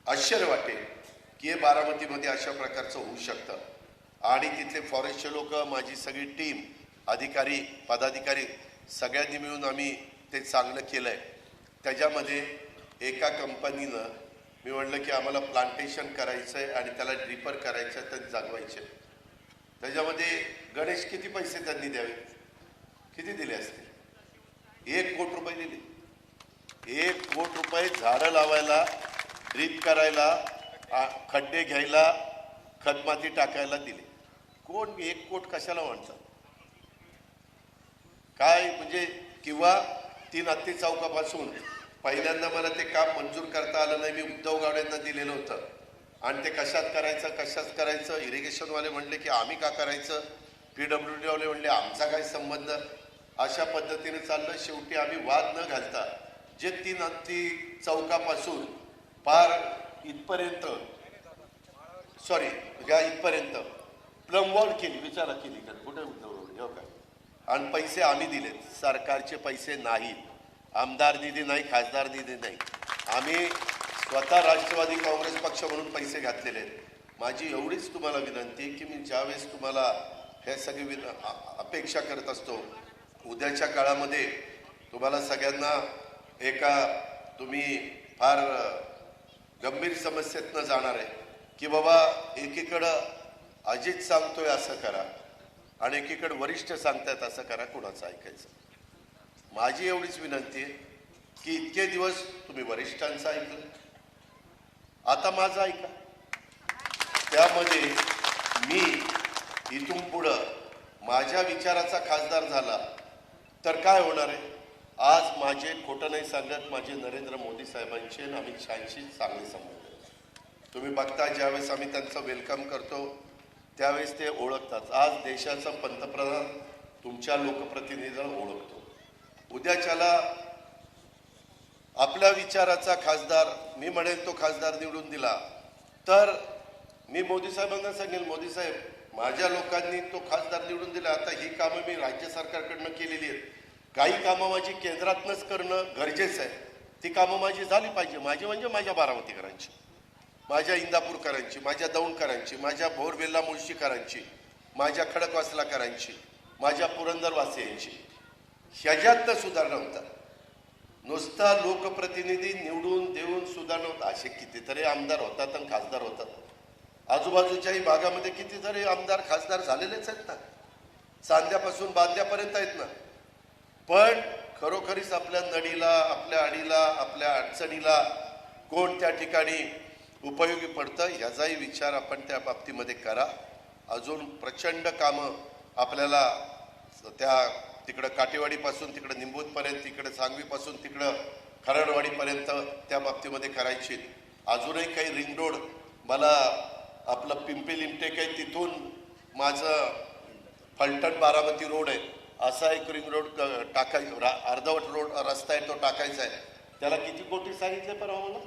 आश्चर्य वाटेल की हे बारामतीमध्ये अशा प्रकारचं होऊ शकतं. आणि तिथले फॉरेस्टचे लोक, माझी सगळी टीम, अधिकारी पदाधिकारी सगळ्यांनी मिळून आम्ही ते चांगलं केलंय. त्याच्यामध्ये एका कंपनीनं मी म्हणलं की आम्हाला प्लांटेशन करायचं आहे आणि त्याला ड्रिपर करायचं आहे तर जागवायचे. त्याच्यामध्ये गणेश किती पैसे त्यांनी द्यावे, किती दिले असतील? 1 कोटी रुपये दिले. 1 कोटी रुपये झाडं लावायला, ड्रिप करायला, खड्डे घ्यायला, खतमाती टाकायला दिले. कोण 1 कोटी कशाला म्हणतात काय म्हणजे? किंवा 3 हत्ती चौकापासून पहिल्यांदा मला ते काम मंजूर करता आलं नाही. मी उद्धव गावड्यांना दिलेलं होतं आणि ते कशात करायचं इरिगेशनवाले म्हणले की आम्ही का करायचं, PWD वाले म्हणले आमचा काय संबंध. अशा पद्धतीने चाललं. शेवटी आम्ही वाद न घालता जे 3 हत्ती चौकापासून पार इथपर्यंत इथपर्यंत प्लमवॉल केली, विचारा केली का कुठे उद्धव हो का? आणि पैसे आम्ही दिलेत, सरकारचे पैसे नाही, आमदार निधी नाही, खासदार निधी नाही. आम्ही स्वतः राष्ट्रवादी काँग्रेस पक्ष म्हणून पैसे घातलेले आहेत. माझी एवढीच तुम्हाला विनंती की मी ज्यावेळेस तुम्हाला हे सगळी अपेक्षा करत असतो, उद्याच्या काळामध्ये तुम्हाला सगळ्यांना तुम्ही फार गंभीर समस्येतनं जाणार आहे की बाबा एकीकडं अजित सांगतोय असं करा आणि एकीकडे वरिष्ठ सांगतायत असं करा, कोणाचं ऐकायचं? माझी एवढीच विनंती आहे की इतके दिवस तुम्ही वरिष्ठांचं ऐकलं, आता माझं ऐका. त्यामध्ये मी इथून पुढं माझ्या विचाराचा खासदार झाला तर काय होणार आहे? आज माझे खोटं नाही सांगत, माझे नरेंद्र मोदी साहेबांचे आणि अमित शहांशी चांगले संबंध आहेत. तुम्ही बघता ज्यावेळेस आम्ही त्यांचं वेलकम करतो त्यावेळेस ते ओळखतात. आज देशाचा पंतप्रधान तुमच्या लोकप्रतिनिधीला ओळखतो. उद्याच्याला आपल्या विचाराचा खासदार, मी म्हणेल तो खासदार निवडून दिला तर मी मोदी साहेबांना सांगेल, मोदी साहेब माझ्या लोकांनी तो खासदार निवडून दिला, आता ही कामं मी राज्य सरकारकडनं केलेली आहेत, काही कामं माझी केंद्रातनंच करणं गरजेचं आहे. ती कामं माझी झाली पाहिजे. माझी म्हणजे माझ्या बारामतीकरांची, माझ्या इंदापूरकरांची, माझ्या दौंडकरांची, माझ्या भोरवेल्ला मुळशीकरांची, माझ्या खडकवासलाकरांची, माझ्या पुरंदरवासियांची. ह्याच्यातनं सुधारणा होतात. नुसता लोकप्रतिनिधी निवडून देऊन सुधारणा होतात. असे कितीतरी आमदार होतात आणि खासदार होतात. आजूबाजूच्याही भागामध्ये कितीतरी आमदार खासदार झालेलेच आहेत ना, चांद्यापासून बांद्यापर्यंत आहेत ना. पण खरोखरीच आपल्या नडीला, आपल्या अडीला, आपल्या अडचणीला कोण त्या ठिकाणी उपयोगी पडतं ह्याचाही विचार आपण त्या बाबतीमध्ये करा. अजून प्रचंड कामं आपल्याला त्या तिकडं काटेवाडीपासून तिकडं निंबूतपर्यंत, तिकडं सांगवीपासून तिकडं खरडवाडीपर्यंत त्या बाबतीमध्ये करायची. अजूनही काही रिंग रोड, मला आपलं पिंपरी लिमटेक आहे तिथून माझं फलटण बारामती रोड आहे, असा एक रिंग रोड टाकायचा, अर्धवट रोड रस्ता आहे तो टाकायचा आहे. त्याला किती कोटी सांगितले परवा मला?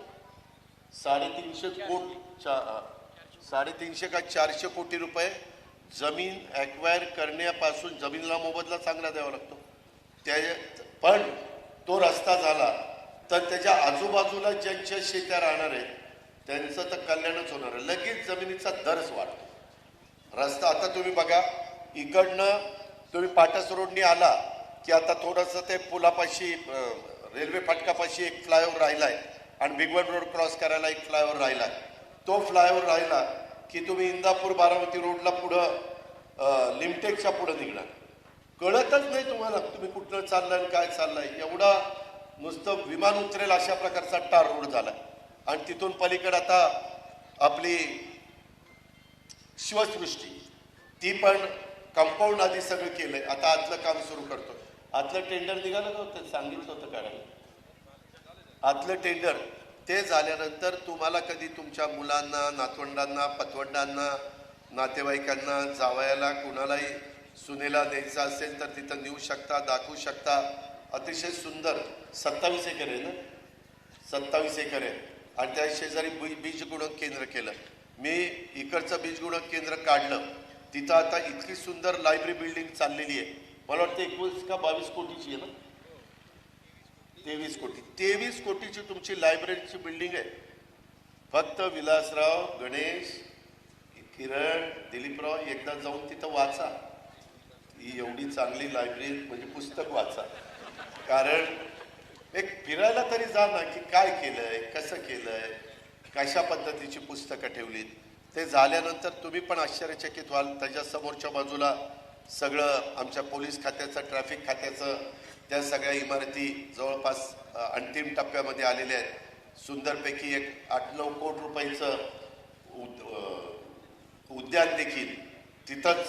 350 कोटी, 350 का 400 कोटी रुपये जमीन ॲक्वायर करण्यापासून जमीनला मोबदला चांगला द्यावा लागतो. पण तो रस्ता झाला तर त्याच्या आजूबाजूला ज्यांच्या शेत्या राहणार आहेत त्यांचं तर कल्याणच होणार आहे. लगेच जमिनीचा दरच वाढतो. रस्ता आता तुम्ही बघा, इकडनं तुम्ही पाटस रोडनी आला की आता थोडंसं ते पुलापाशी रेल्वे फाटकापाशी एक फ्लायओव्हर राहिला आहे आणि भिगवण रोड क्रॉस करायला एक फ्लायओव्हर राहिला आहे. तो फ्लायओव्हर राहिला की तुम्ही इंदापूर बारामती रोडला पुढं लिमटेकच्या पुढं निघणार, कळतच नाही तुम्हाला तुम्ही कुठलं चाललंय आणि काय चाललंय. एवढा नुसतं विमान उतरेल अशा प्रकारचा टार रोड झाला. आणि तिथून पलीकडे आता आपली शिवसृष्टी, ती पण कंपाऊंड आधी सगळं केलंय, आता आतलं काम सुरू करतो. आतलं टेंडर निघालं नव्हतं, सांगितलं होतं काढायला. आतलं टेंडर ते झाल्यानंतर तुम्हाला कधी तुमच्या मुलांना, नातवंडांना, पतवंडांना, नातेवाईकांना, जावयाला, कुणालाही सुनेला द्यायचं असेल तर तिथं नेऊ शकता, दाखवू शकता. अतिशय सुंदर 27 एकर आहे ना, 27 एकर आहे. आणि त्या शेजारी बीज गुणक केंद्र केलं. मी इकडचं बीज गुणक केंद्र काढलं, तिथं आता इतकी सुंदर लायब्ररी बिल्डिंग चाललेली आहे. मला वाटतं 21 का 22 कोटीची आहे ना, 23 कोटी, 23 कोटीची तुमची लायब्ररीची बिल्डिंग आहे. फक्त विलासराव, गणेश, किरण, दिलीपराव एकदा जाऊन तिथं वाचा. ही एवढी चांगली लायब्ररी म्हणजे पुस्तक वाचा. कारण एक फिरायला तरी जा ना, की काय केलंय, कसं केलंय, कशा पद्धतीची पुस्तकं ठेवलीत. ते झाल्यानंतर तुम्ही पण आश्चर्यचकित व्हाल. त्याच्या समोरच्या बाजूला सगळं आमच्या पोलीस खात्याचं, ट्रॅफिक खात्याचं, त्या सगळ्या इमारती जवळपास अंतिम टप्प्यामध्ये आलेल्या आहेत. सुंदरपैकी एक 8-9 कोटी रुपयाचं उद्यान देखील तिथंच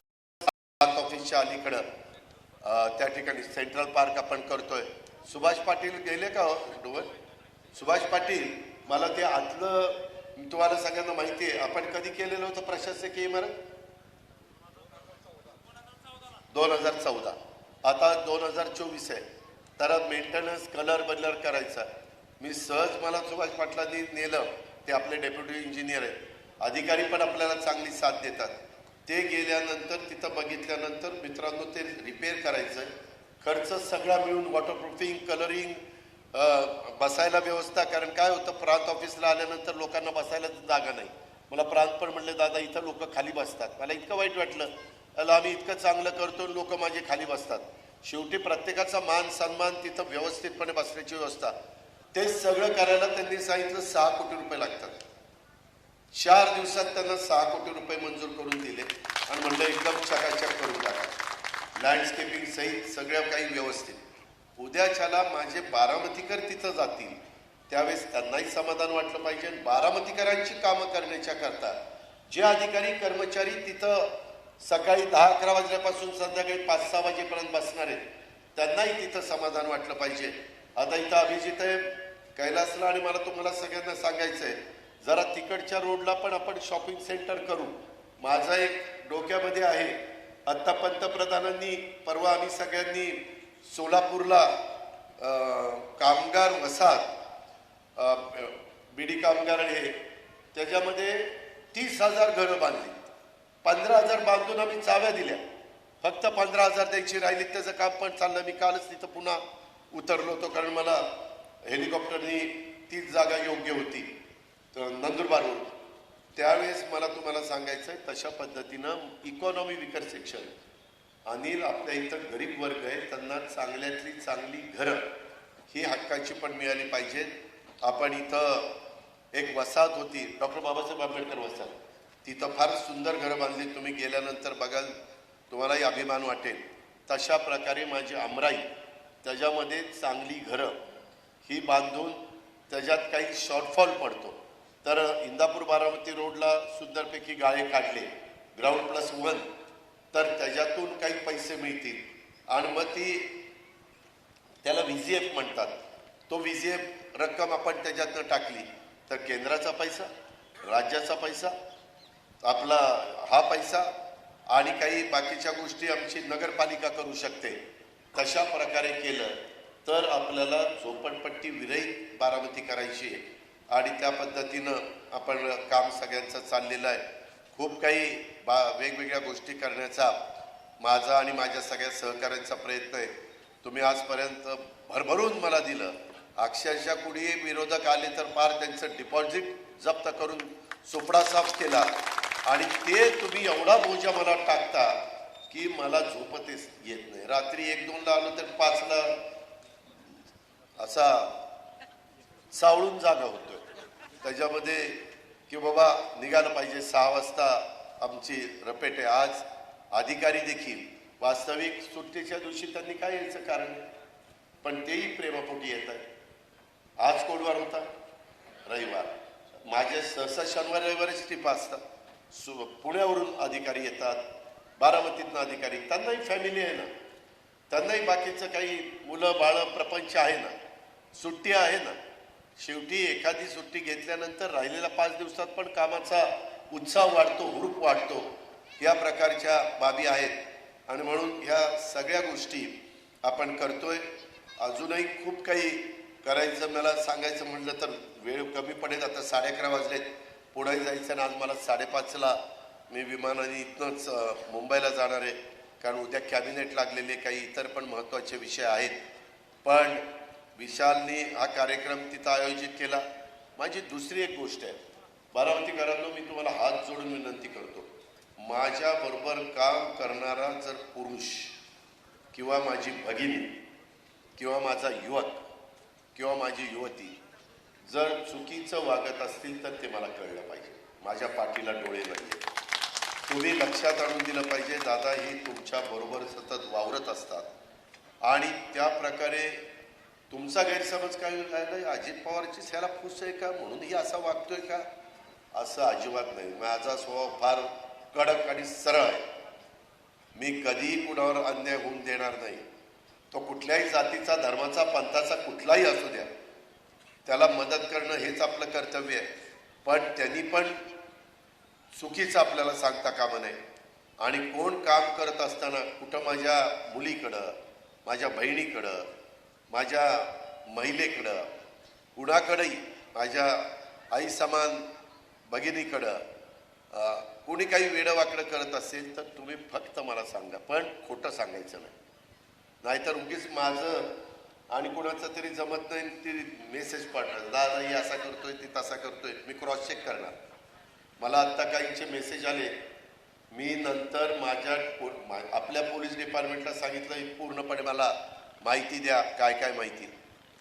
ऑफिसच्या अलीकडं त्या ठिकाणी सेंट्रल पार्क आपण करतोय. सुभाष पाटील गेले का हो? सुभाष पाटील, मला ते आतलं तुम्हाला सगळ्यांना माहिती आहे, आपण कधी केलेलं होतं प्रशासकीय इमारत? 2014. आता 2024 आहे. तर मेंटेनन्स, कलर बदलर करायचा. मी सहज, मला सुभाष पाटलांनी नेलं, ते आपले डेप्युटी इंजिनियर आहेत, अधिकारी पण आपल्याला चांगली साथ देतात. ते गेल्यानंतर तिथं बघितल्यानंतर मित्रांनो ते रिपेअर करायचं, खर्च सगळा मिळून वॉटरप्रूफिंग, कलरिंग, बसायला व्यवस्था. कारण काय होतं, प्रांत ऑफिसला आल्यानंतर लोकांना बसायला जागा नाही. मला प्रांत पण म्हणले, दादा इथं लोक खाली बसतात. मला इतकं वाईट वाटलं, आम्ही इतकं चांगलं करतो, लोक माझे खाली बसतात. शेवटी प्रत्येकाचा मान सन्मान, तिथं व्यवस्थितपणे बसण्याची व्यवस्था, ते सगळं करायला त्यांनी सांगितलं 6 कोटी रुपये लागतात. 4 दिवसात त्यांना 6 कोटी रुपये मंजूर करून दिले आणि म्हणलं एकदम चकाचक करून टाका, लँडस्केपिंग सहित सगळं काही व्यवस्थित. उद्याच्याला माझे बारामतीकर तिथं जातील त्यावेळेस त्यांनाही समाधान वाटलं पाहिजे. बारामतीकरांची कामं करण्याच्या करता जे अधिकारी कर्मचारी तिथं सकाळी 10-11 वाजल्यापासून संध्याकाळी 5-6 वाजेपर्यंत बसणार आहेत, त्यांनाही तिथं समाधान वाटलं पाहिजे. आता इथं अभिजित आहे कैलासला, आणि मला तुम्हाला सगळ्यांना सांगायचं आहे, जरा तिकडच्या रोडला पण आपण शॉपिंग सेंटर करू. माझा एक डोक्यामध्ये आहे, आत्ता पंतप्रधानांनी परवा आम्ही सगळ्यांनी सोलापूरला कामगार वसाहत, बीडी कामगार हे, त्याच्यामध्ये 30,000 घरं बांधली. 15,000 बांधून आम्ही चाव्या दिल्या, फक्त 15,000 द्यायची राहिली. त्याचं काम पण चाललं. मी कालच तिथं पुन्हा उतरलो होतो, कारण मला हेलिकॉप्टरनी तीच जागा योग्य होती नंदुरबारवरून. त्यावेळेस मला तुम्हाला सांगायचं आहे, तशा पद्धतीनं इकॉनॉमी विकर सेक्शन, अनिल आपल्या इथं गरीब वर्ग आहे, त्यांना चांगल्यातली चांगली घरं ही हक्काची पण मिळाली पाहिजेत. आपण इथं एक वसाहत होती, डॉक्टर बाबासाहेब आंबेडकर वसाहत, तिथं फार सुंदर घरं बांधली. तुम्ही गेल्यानंतर बघाल, तुम्हालाही अभिमान वाटेल. तशा प्रकारे माझी अमराई, त्याच्यामध्ये चांगली घरं ही बांधून, त्याच्यात काही शॉर्टफॉल पडतो तर इंदापूर बारामती रोडला सुंदरपैकी गाळे काढले, ग्राउंड+1, तर त्याच्यातून काही पैसे मिळतील. आणि मग ती त्याला VGF म्हणतात, तो VGF रक्कम आपण त्याच्यातनं टाकली तर केंद्राचा पैसा, राज्याचा पैसा, आपला हा पैसा आणि काही बाकीच्या गोष्टी आमची नगरपालिका करू शकते. तशा प्रकारे केलं तर आपल्याला झोपडपट्टी विरहित बारामती करायची आहे. आणि त्या पद्धतीनं आपण काम सगळ्यांचं चाललेलं आहे. खूप काही वेगवेगळ्या गोष्टी करण्याचा माझा आणि माझ्या सगळ्या सहकाऱ्यांचा प्रयत्न आहे. तुम्ही आजपर्यंत भरभरून मला दिलं. अक्षरशः कुणी विरोधक आले तर फार त्यांचं डिपॉझिट जप्त करून सुपडा साफ केला, आणि ते तुम्ही एवढा बोजा मला टाकता की मला झोपतेच येत नाही. रात्री 1-2ला आलो तर 5ला असा सावळून जागा होतोय. त्याच्यामध्ये की बाबा निघालं पाहिजे. 6 वाजता आमची रपेट आहे. आज अधिकारी देखील वास्तविक सुट्टीच्या दिवशी त्यांनी काय यायचं कारण, पण तेही प्रेमापोटी येत आहे. आज कोणवार होता? रविवार. माझे सहसा शनिवार रविवारीच ट्रिप असतात. पुण्यावरून अधिकारी येतात, बारामतीतनं अधिकारी, त्यांनाही फॅमिली आहे ना, त्यांनाही बाकीचं काही मुलं बाळं प्रपंच आहे ना, सुट्टी आहे ना. शेवटी एखादी सुट्टी घेतल्यानंतर राहिलेल्या 5 दिवसात पण कामाचा उत्साह वाढतो, हुरूप वाढतो. या प्रकारच्या बाबी आहेत आणि म्हणून ह्या सगळ्या गोष्टी आपण करतोय. अजूनही खूप काही करायचं. मला सांगायचं म्हटलं तर वेळ कमी पडेल. आता 11:30 वाजलेत, पुढे जायचं आणि आज मला 5:30ला मी विमानाने इथनंच मुंबईला जाणार आहे, कारण उद्या कॅबिनेट लागलेले काही इतर पण महत्त्वाचे विषय आहेत. पण विशालनी हा कार्यक्रम तिथं आयोजित केला. माझी दुसरी एक गोष्ट आहे, बारामतीकरांनो, मी तुम्हाला हात जोडून विनंती करतो, माझ्याबरोबर काम करणारा जर पुरुष किंवा माझी भगिनी किंवा माझा युवक किंवा माझी युवती जर चुकीचं वागत असतील तर ते मला कळलं पाहिजे. माझ्या पाठीला डोळे नाही. तुम्ही लक्षात आणून दिलं पाहिजे दादा ही तुमच्या बरोबर सतत वावरत असतात आणि त्या प्रकारे तुमचा गैरसमज काय राहिला अजित पवारची ह्याला फुस आहे का म्हणून ही असा वागतोय का, असं अजिबात नाही. माझा स्वभाव फार कडक आणि सरळ आहे. मी कधीही कुणावर अन्याय होऊन देणार नाही. तो कुठल्याही जातीचा धर्माचा पंथाचा कुठलाही असू द्या, त्याला मदत करणं हेच आपलं कर्तव्य आहे. पण त्यांनी पण चुकीचं आपल्याला सांगता कामा नये. आणि कोण काम करत असताना कुठं माझ्या मुलीकडं, माझ्या बहिणीकडं, माझ्या महिलेकडं, कुणाकडेही माझ्या आई समान भगिनीकडं कोणी काही वेडंवाकडं करत असेल तर तुम्ही फक्त मला सांगा, पण खोटं सांगायचं नाही. नाहीतर उगीच माझं आणि कुणाचं तरी जमत नाही ती मेसेज पाठवणार दादा ही असा करतोय ती तसा करतोय. मी क्रॉस चेक करणार. मला आत्ता काहींचे मेसेज आले. मी नंतर आपल्या पोलीस डिपार्टमेंटला सांगितलं पूर्णपणे मला माहिती द्या, काय काय माहिती.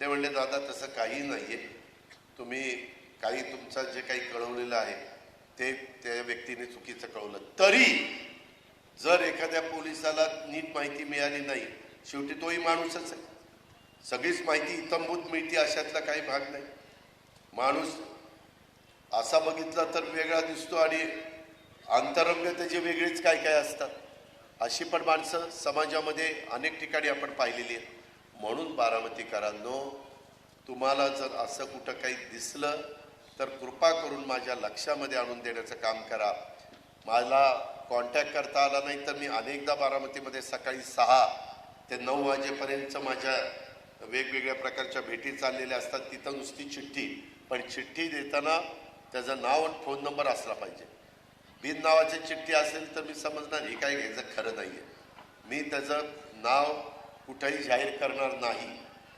ते म्हणले दादा तसं काही नाही आहे, तुम्ही काही तुमचं जे काही कळवलेलं आहे ते त्या व्यक्तीने चुकीचं कळवलं. तरी जर एखाद्या पोलिसाला नीट माहिती मिळाली नाही, शेवटी तोही माणूसच आहे. सगळीच माहिती इतंभूत मिळते अशातला काही भाग नाही. माणूस असा बघितला तर वेगळा दिसतो आणि अंतरंग त्याचे वेगळेच काय काय असतात. अशी पण माणसं समाजामध्ये अनेक ठिकाणी आपण पाहिलेली आहेत. म्हणून बारामतीकरांनो, तुम्हाला जर असं कुठं काही दिसलं तर कृपा करून माझ्या लक्षामध्ये आणून देण्याचं काम करा. मला कॉन्टॅक्ट करता आला नाही तर मी अनेकदा बारामतीमध्ये सकाळी 6 ते 9 वाजेपर्यंत माझ्या वेगवेगळ्या प्रकारच्या भेटी चाललेल्या असतात. तिथं नुसती चिठ्ठी, पण चिठ्ठी देताना त्याचं नाव आणि फोन नंबर असला पाहिजे. बिन नावाची चिठ्ठी असेल तर मी समजणार हे काय घ्यायचं खरं नाही आहे. मी त्याचं नाव कुठंही जाहीर करणार नाही,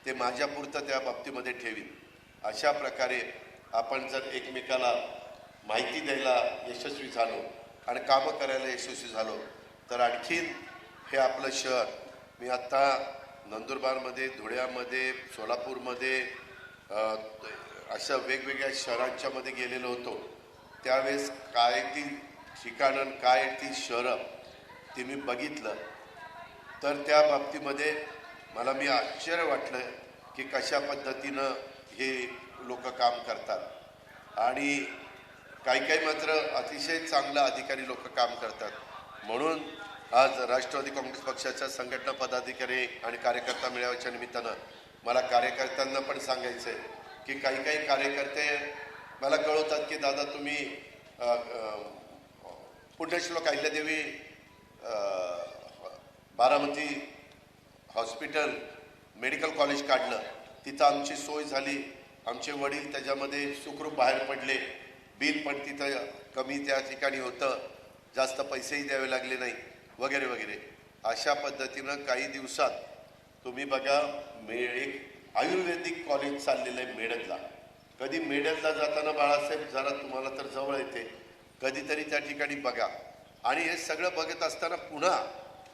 ते माझ्यापुरतं त्या बाबतीमध्ये ठेवीन. अशा प्रकारे आपण जर एकमेकाला माहिती द्यायला यशस्वी झालो आणि कामं करायला यशस्वी झालो तर आणखीन हे आपलं शहर, मी आत्ता नंदुरबारमध्ये, धुळ्यामध्ये, सोलापूरमध्ये अशा वेगवेगळ्या शहरांच्या मध्ये गेलेलो होतो. त्यावेळेस काय ती ठिकाणं, काय ती शहरं ती मी बघितलं तर त्या बाबतीमध्ये मी आश्चर्य वाटलं की कशा पद्धतीनं हे लोक काम करतात आणि काही काही मात्र अतिशय चांगलं अधिकारी लोक काम करतात. म्हणून आज राष्ट्रवादी काँग्रेस पक्षाच्या संघटना पदाधिकारी आणि कार्यकर्ता मेळाव्याच्या निमित्तानं मला कार्यकर्त्यांना पण सांगायचं आहे की काही काही कार्यकर्ते मला कळवतात की दादा तुम्ही Punyashlok Ahilyadevi Baramati hospital medical college काढलं, तिथं आमची सोय झाली, आमचे वडील त्याच्यामध्ये सुखरूप बाहेर पडले, बिल पण तिथं कमी त्या ठिकाणी होतं, जास्त पैसेही द्यावे लागले नाही वगैरे वगैरे. अशा पद्धतीनं काही दिवसात तुम्ही बघा एक आयुर्वेदिक कॉलेज चाललेलं आहे मेडदला. कधी मेडदला जाताना बाळासाहेब जरा तुम्हाला तर जवळ येते, कधीतरी त्या ठिकाणी बघा. आणि हे सगळं बघत असताना पुन्हा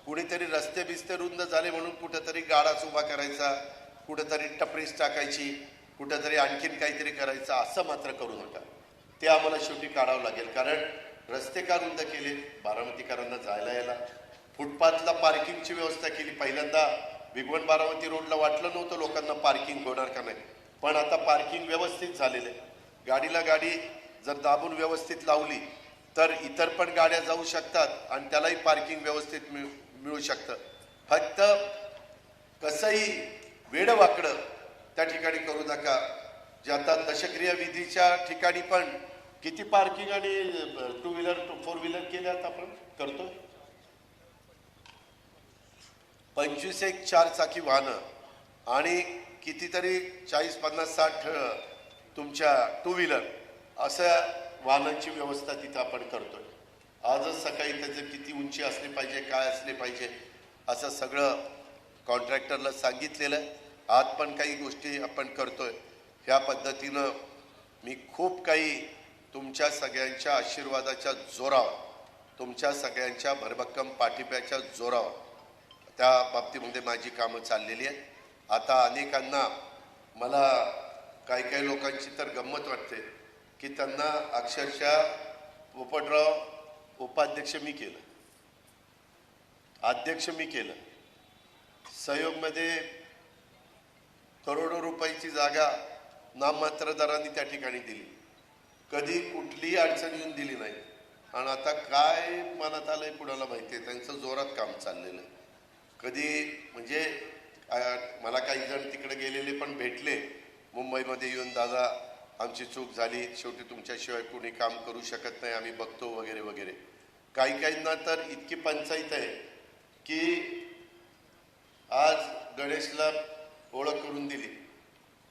कुणीतरी रस्ते बिस्ते रुंद झाले म्हणून कुठंतरी गाडाच उभा करायचा, कुठंतरी टपरीस टाकायची, कुठंतरी आणखीन काहीतरी करायचं, असं मात्र करू नका. ते आम्हाला शेवटी काढावं लागेल. कारण रस्ते का रुंद केले, बारामतीकरांना जायला यायला. फुटपाथला पार्किंगची व्यवस्था केली. पहिल्यांदा भिगवण बारामती रोडला वाटलं नव्हतं लोकांना पार्किंग होणार का नाही, पण आता पार्किंग व्यवस्थित झालेलं आहे. गाडीला गाडी जर दाबून व्यवस्थित लावली तर इतर पण गाड्या जाऊ शकतात आणि त्यालाही पार्किंग व्यवस्थित मिळू शकतं. फक्त कसंही वेडवाकडं त्या ठिकाणी करू नका. जे आता दशक्रिया विधीच्या ठिकाणी पण किती पार्किंग आणि 2 व्हीलर 4 व्हीलर केल्यात आपण करतो. 25 एक 4 चाकी वाहनं आणि कितीतरी 40, 50, 60 तुमच्या 2 व्हीलर असं वाहनांची व्यवस्था तिथं आपण करतोय. आजच सकाळी त्याचं किती उंची असली पाहिजे, काय असले पाहिजे, असं सगळं कॉन्ट्रॅक्टरला सांगितलेलं आहे. आज पण काही गोष्टी आपण करतोय. ह्या पद्धतीनं मी खूप काही तुमच्या सगळ्यांच्या आशीर्वादाच्या जोरावर, तुमच्या सगळ्यांच्या भरभक्कम पाठिंब्याच्या जोरावर त्या बाबतीमध्ये माझी कामं चाललेली आहेत. आता अनेकांना मला काही काही लोकांची तर गंमत वाटते की त्यांना अक्षरशः पोपटराव उपाध्यक्ष मी केलं, अध्यक्ष मी केलं. सहयोगमध्ये करोडो रुपयाची जागा नाममात्र दराने त्या ठिकाणी दिली, कधी कुठलीही अडचण येऊन दिली नाही. आणि आता काय मनात आलंय कुणाला माहिती आहे, त्यांचं जोरात काम चाललेलं आहे. कधी म्हणजे मला काही जण तिकडे गेलेले पण भेटले मुंबईमध्ये येऊन, दादा आमची चूक झाली, शेवटी तुमच्याशिवाय कोणी काम करू शकत नाही, आम्ही बघतो वगैरे वगैरे. काही काहींना तर इतकी पंचायत आहे की आज गणेशला ओळख करून दिली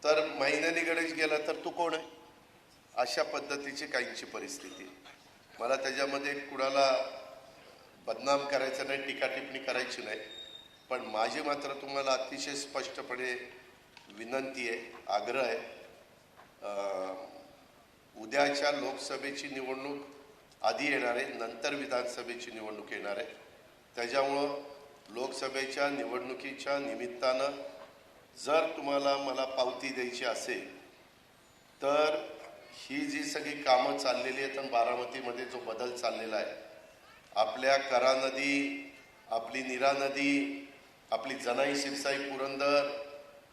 तर महिन्याने गणेश गेला तर तू कोण आहे, अशा पद्धतीची काहींची परिस्थिती. मला त्याच्यामध्ये कुणाला बदनाम करायचं नाही, टीका टिप्पणी करायची नाही, पण माझी मात्र तुम्हाला अतिशय स्पष्टपणे विनंती आहे, आग्रह आहे. उद्याच्या लोकसभेची निवडणूक आधी येणार आहे, नंतर विधानसभेची निवडणूक येणार आहे. त्याच्यामुळं लोकसभेच्या निवडणुकीच्या निमित्तानं जर तुम्हाला मला पावती द्यायची असेल तर ही जी सगळी कामं चाललेली आहेत आणि बारामतीमध्ये जो बदल चाललेला आहे, आपल्या करा नदी, आपली नीरा नदी, आपली जनाई शिरसाई पुरंदर,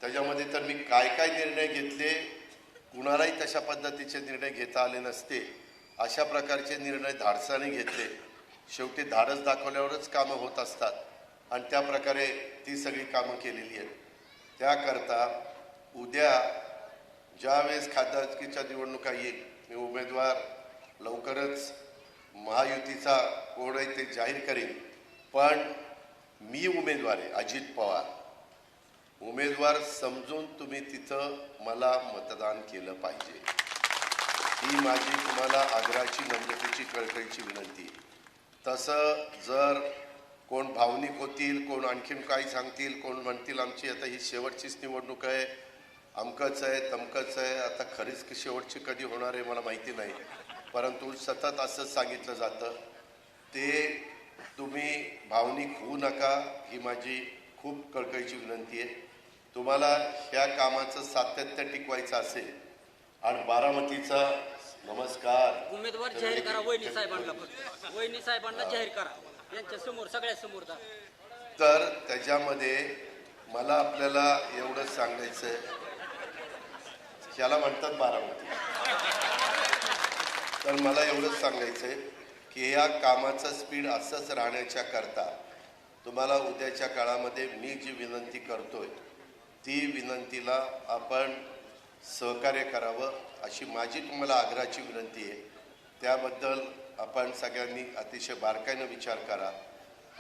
त्याच्यामध्ये तर मी काय काय निर्णय घेतले, कुणालाही तशा पद्धतीचे निर्णय घेता आले नसते. अशा प्रकारचे निर्णय धाडसाने घेतले. शेवटी धाडस दाखवल्यावरच कामं होत असतात आणि त्या प्रकारे ती सगळी कामं केलेली आहेत. त्याकरता उद्या ज्यावेळेस खासदारकीच्या निवडणुका येईल, मी उमेदवार लवकरच महायुतीचा कोण आहे ते जाहीर करेन. पण मी उमेदवार आहे, अजित पवार उमेदवार समजून तुम्ही तिथं मला मतदान केलं पाहिजे. ही माझी तुम्हाला आग्रहाची, नम्रतेची, कळकळीची विनंती. तसं जर कोण भावनिक होतील, कोण आणखीन काही सांगतील, कोण म्हणतील आमची आता ही शेवटचीच निवडणूक आहे, अमकंच आहे तमकंच आहे, आता खरीच शेवटची कधी होणार आहे मला माहिती नाही, परंतु सतत असंच सांगितलं जातं, ते तुम्ही भावनिक होऊ नका. ही माझी खूप कळकळीची विनंती आहे. तुम्हाला ह्या कामाचं सातत्य टिकवायचं असेल आणि बारामतीचा नमस्कार उमेदवार जाहीर करा, वहिनी साहेबांना, वहिनी साहेबांना जाहीर करा, यांच्या समोर सगळ्या समोर. तर त्याच्यामध्ये मला आपल्याला एवढं सांगायचंय, ह्याला म्हणतात बारामती, तर मला एवढंच सांगायचंय की या कामाचं स्पीड असंच राहण्याच्या करता तुम्हाला उद्याच्या काळामध्ये मी जी विनंती करतोय ती विनंतीला आपण सहकार्य करावं, अशी माझी तुम्हाला आग्रहाची विनंती आहे. त्याबद्दल आपण सगळ्यांनी अतिशय बारकाईनं विचार करा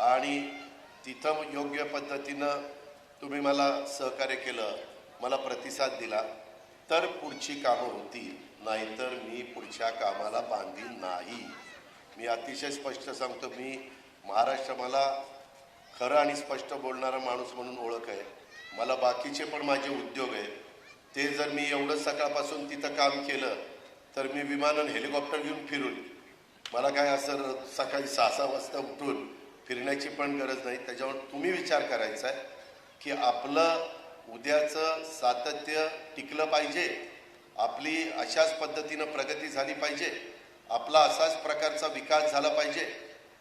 आणि तिथं योग्य पद्धतीनं तुम्ही मला सहकार्य केलं, मला प्रतिसाद दिला तर पुढची कामं होतील, नाहीतर मी पुढच्या कामाला बांधील नाही. मी अतिशय स्पष्ट सांगतो, मी महाराष्ट्र मला खरं आणि स्पष्ट बोलणारा माणूस म्हणून ओळख आहे. मला बाकीचे पण माझे उद्योग आहे, ते जर मी एवढं सकाळपासून तिथं काम केलं तर मी विमानानं हेलिकॉप्टर घेऊन फिरून, मला काय असं सकाळी 6 वाजता उठून फिरण्याची पण गरज नाही. त्याच्यावर तुम्ही विचार करायचा आहे की आपलं उद्याचं सातत्य टिकलं पाहिजे, आपली अशाच पद्धतीनं प्रगती झाली पाहिजे, आपला असाच प्रकारचा विकास झाला पाहिजे,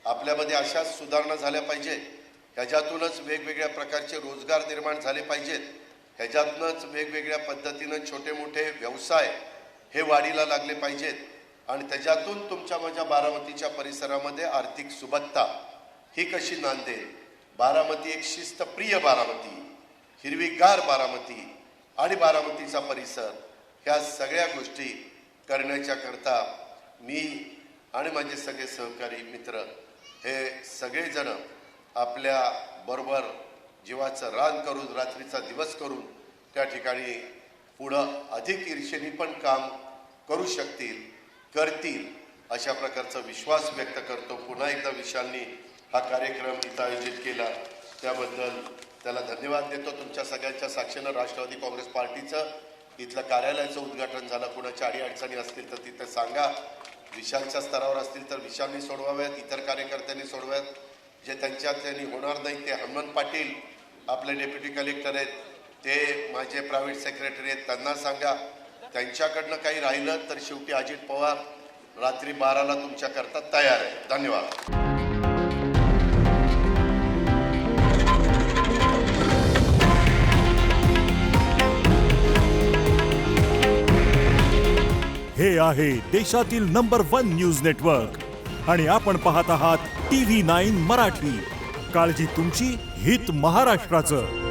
आपल्यामध्ये अशाच सुधारणा झाल्या पाहिजे, ह्याच्यातूनच वेगवेगळ्या प्रकारचे रोजगार निर्माण झाले पाहिजेत, ह्याच्यातूनच वेगवेगळ्या पद्धतीनं छोटे मोठे व्यवसाय हे वाढीला लागले पाहिजेत आणि त्याच्यातून तुमच्या माझ्या बारामतीच्या परिसरामध्ये आर्थिक सुबत्ता ही कशी नांदेल. बारामती एक शिस्तप्रिय बारामती, हिरवीगार बारामती आणि बारामतीचा परिसर, ह्या सगळ्या गोष्टी करण्याच्या करता मी आणि माझे सगळे सहकारी मित्र हे सगळेजण आपल्या बरोबर जीवाचं रान करून, रात्रीचा दिवस करून त्या ठिकाणी पुढं अधिक ईर्षेने पण काम करू शकतील, करतील, अशा प्रकारचा विश्वास व्यक्त करतो. पुन्हा एकदा विशालनी हा कार्यक्रम इथं आयोजित केला त्याबद्दल त्याला धन्यवाद देतो. तुमच्या सगळ्यांच्या साक्षीनं राष्ट्रवादी काँग्रेस पार्टीचं इथलं कार्यालयाचं उद्घाटन झालं. कुणाच्या अडीअडचणी असतील तर तिथे सांगा, विशालच्या स्तरावर असतील तर विशालनी सोडवाव्यात, इतर कार्यकर्त्यांनी सोडवाव्यात. जे त्यांनी होणार नाही ते हनुमान पाटील आपले डेप्युटी कलेक्टर आहेत, ते माझे प्रायव्हेट सेक्रेटरी आहेत, त्यांना सांगा. त्यांच्याकडनं काही राहिलं तर शेवटी अजित पवार रात्री 12ला तुमच्याकरता तयार आहे. धन्यवाद. हे आहे देशातील नंबर 1 न्यूज नेटवर्क आणि आपण पाहत आहात TV9 मराठी. काळजी तुमची, हित महाराष्ट्राचं.